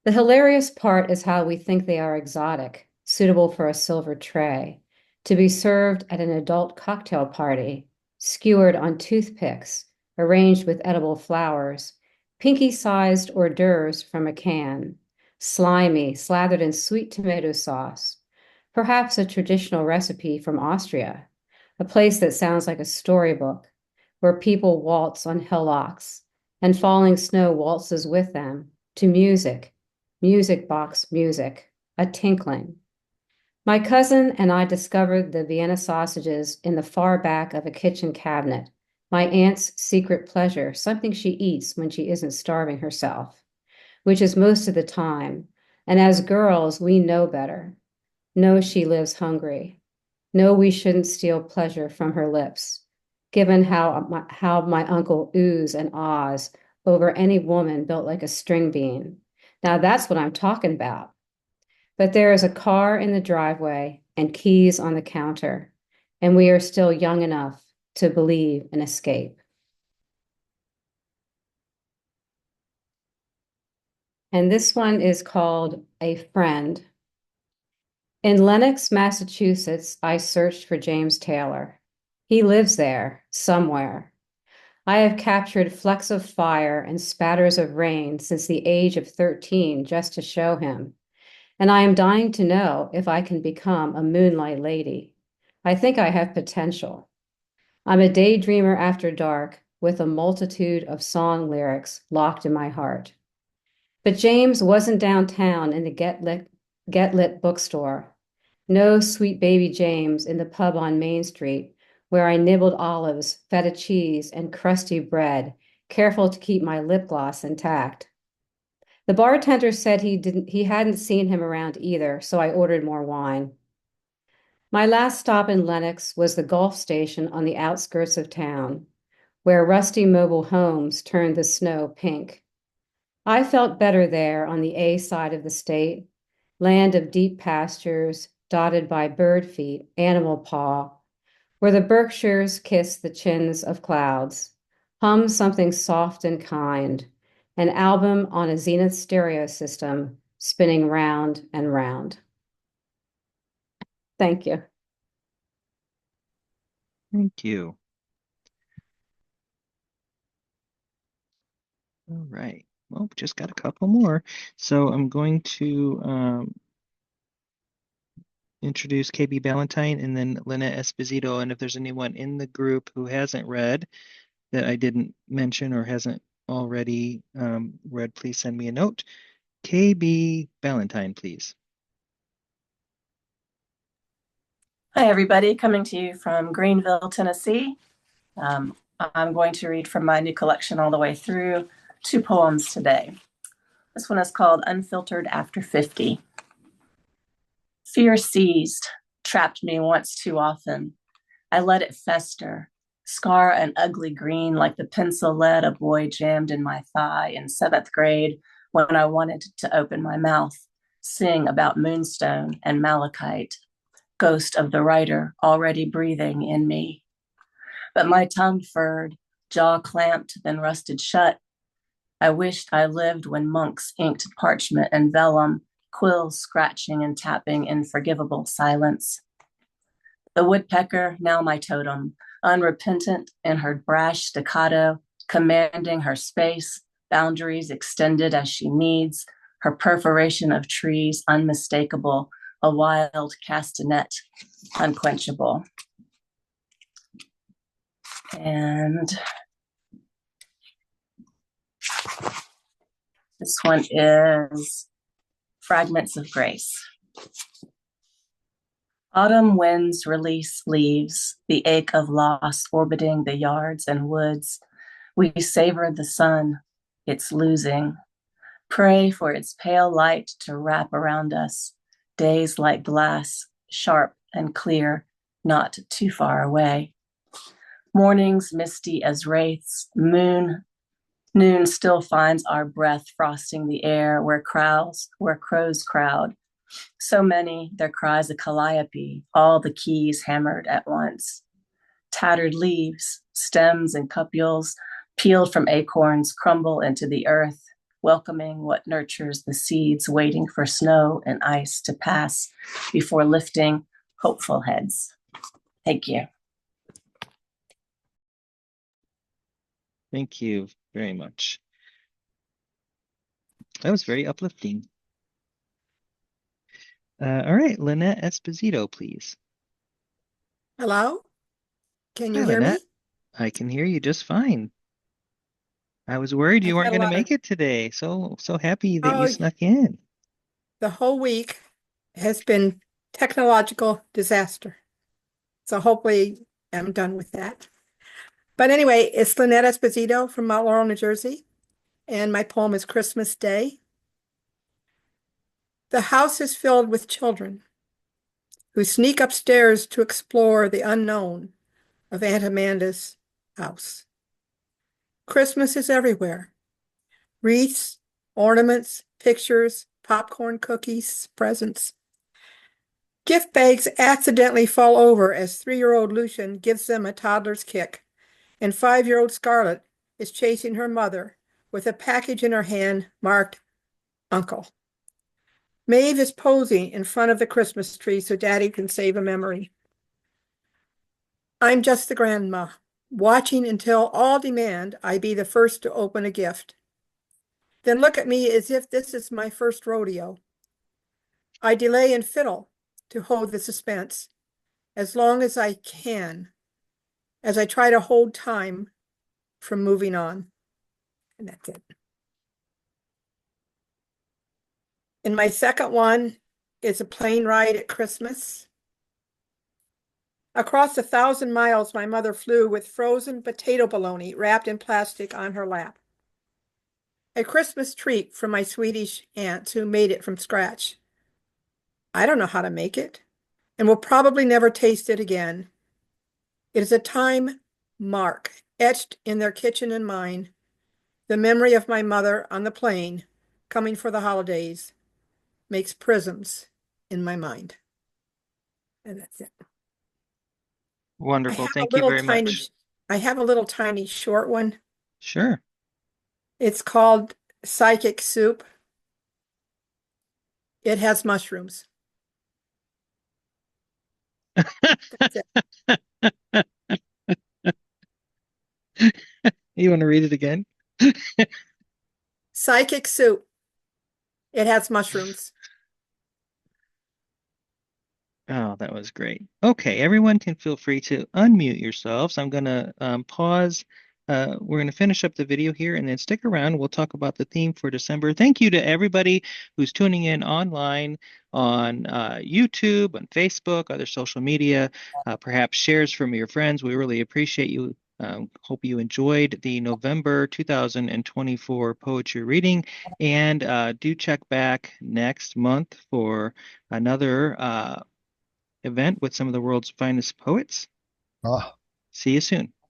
The hilarious part is how we think they are exotic, suitable for a silver tray, to be served at an adult cocktail party, skewered on toothpicks, arranged with edible flowers, pinky-sized hors d'oeuvres from a can, slimy, slathered in sweet tomato sauce, perhaps a traditional recipe from Austria, a place that sounds like a storybook, where people waltz on hillocks, and falling snow waltzes with them, to music, music box music, a tinkling. My cousin and I discovered the Vienna sausages in the far back of a kitchen cabinet, my aunt's secret pleasure, something she eats when she isn't starving herself, which is most of the time. And as girls, we know better. Know she lives hungry. Know we shouldn't steal pleasure from her lips, given how my uncle oohs and ahs over any woman built like a string bean. Now that's what I'm talking about. But there is a car in the driveway and keys on the counter, and we are still young enough to believe in escape. And this one is called A Friend. In Lenox, Massachusetts, I searched for James Taylor. He lives there, somewhere. I have captured flecks of fire and spatters of rain since the age of 13 just to show him. And I am dying to know if I can become a moonlight lady. I think I have potential. I'm a daydreamer after dark with a multitude of song lyrics locked in my heart. But James wasn't downtown in the Get Lit bookstore. No sweet baby James in the pub on Main Street where I nibbled olives, feta cheese, and crusty bread, careful to keep my lip gloss intact. The bartender said he hadn't seen him around either, so I ordered more wine. My last stop in Lenox was the Gulf station on the outskirts of town, where rusty mobile homes turned the snow pink. I felt better there on the A side of the state, land of deep pastures dotted by bird feet, animal paw, where the Berkshires kiss the chins of clouds, hum something soft and kind, an album on a Zenith stereo system spinning round and round. Thank you. Thank you. All right. Well, just got a couple more. So I'm going to introduce KB Ballantyne and then Lynette Esposito. And if there's anyone in the group who hasn't read that I didn't mention or hasn't already read, please send me a note. KB Ballantyne, please. Hi, everybody. Coming to you from Greenville, Tennessee. I'm going to read from my new collection all the way through, 2 poems today. This one is called Unfiltered After 50. Fear seized, trapped me once too often. I let it fester, scar an ugly green like the pencil lead a boy jammed in my thigh in 7th grade when I wanted to open my mouth, sing about moonstone and malachite, ghost of the writer already breathing in me. But my tongue furred, jaw clamped, then rusted shut. I wished I lived when monks inked parchment and vellum, quills scratching and tapping in forgivable silence. The woodpecker, now my totem, unrepentant in her brash staccato, commanding her space, boundaries extended as she needs, her perforation of trees unmistakable, a wild castanet, unquenchable. And this one is Fragments of Grace. Autumn winds release leaves, the ache of loss orbiting the yards and woods. We savor the sun, its losing. Pray for its pale light to wrap around us. Days like glass, sharp and clear, not too far away. Mornings misty as wraiths, noon still finds our breath frosting the air where crows crowd. So many, their cries a calliope, all the keys hammered at once. Tattered leaves, stems and cupules, peeled from acorns, crumble into the earth, welcoming what nurtures the seeds, waiting for snow and ice to pass before lifting hopeful heads. Thank you. Thank you very much. That was very uplifting. All right, Lynette Esposito, please. Hello? Can you Hi, hear me? Lynette. I can hear you just fine. I was worried you I've weren't had a going to lot make of, it today. So happy that you oh, snuck in. the whole week has been technological disaster. So hopefully I'm done with that. But anyway, it's Lynette Esposito from Mount Laurel, New Jersey, and my poem is Christmas Day. The house is filled with children who sneak upstairs to explore the unknown of Aunt Amanda's house. Christmas is everywhere. Wreaths, ornaments, pictures, popcorn, cookies, presents. Gift bags accidentally fall over as 3-year-old Lucian gives them a toddler's kick, and 5-year-old Scarlett is chasing her mother with a package in her hand marked Uncle. Maeve is posing in front of the Christmas tree so Daddy can save a memory. I'm just the grandma, watching until all demand I be the first to open a gift. Then look at me as if this is my first rodeo. I delay and fiddle to hold the suspense as long as I can, as I try to hold time from moving on. And that's it. And my second one is a plane ride at Christmas. Across 1,000 miles, my mother flew with frozen potato bologna wrapped in plastic on her lap. A Christmas treat from my Swedish aunts who made it from scratch. I don't know how to make it and will probably never taste it again. It is a time mark etched in their kitchen and mine, the memory of my mother on the plane coming for the holidays makes prisms in my mind. And that's it. Wonderful. Thank you very much. I have a little tiny short one. Sure. It's called Psychic Soup. It has mushrooms. That's it. You want to read it again? Psychic Soup. It has mushrooms. Oh, that was great. Okay, everyone can feel free to unmute yourselves. I'm going to pause. We're going to finish up the video here and then stick around. We'll talk about the theme for December. Thank you to everybody who's tuning in online on YouTube, on Facebook, other social media, perhaps shares from your friends. We really appreciate you. Hope you enjoyed the November 2024 poetry reading, and do check back next month for another event with some of the world's finest poets. See you soon.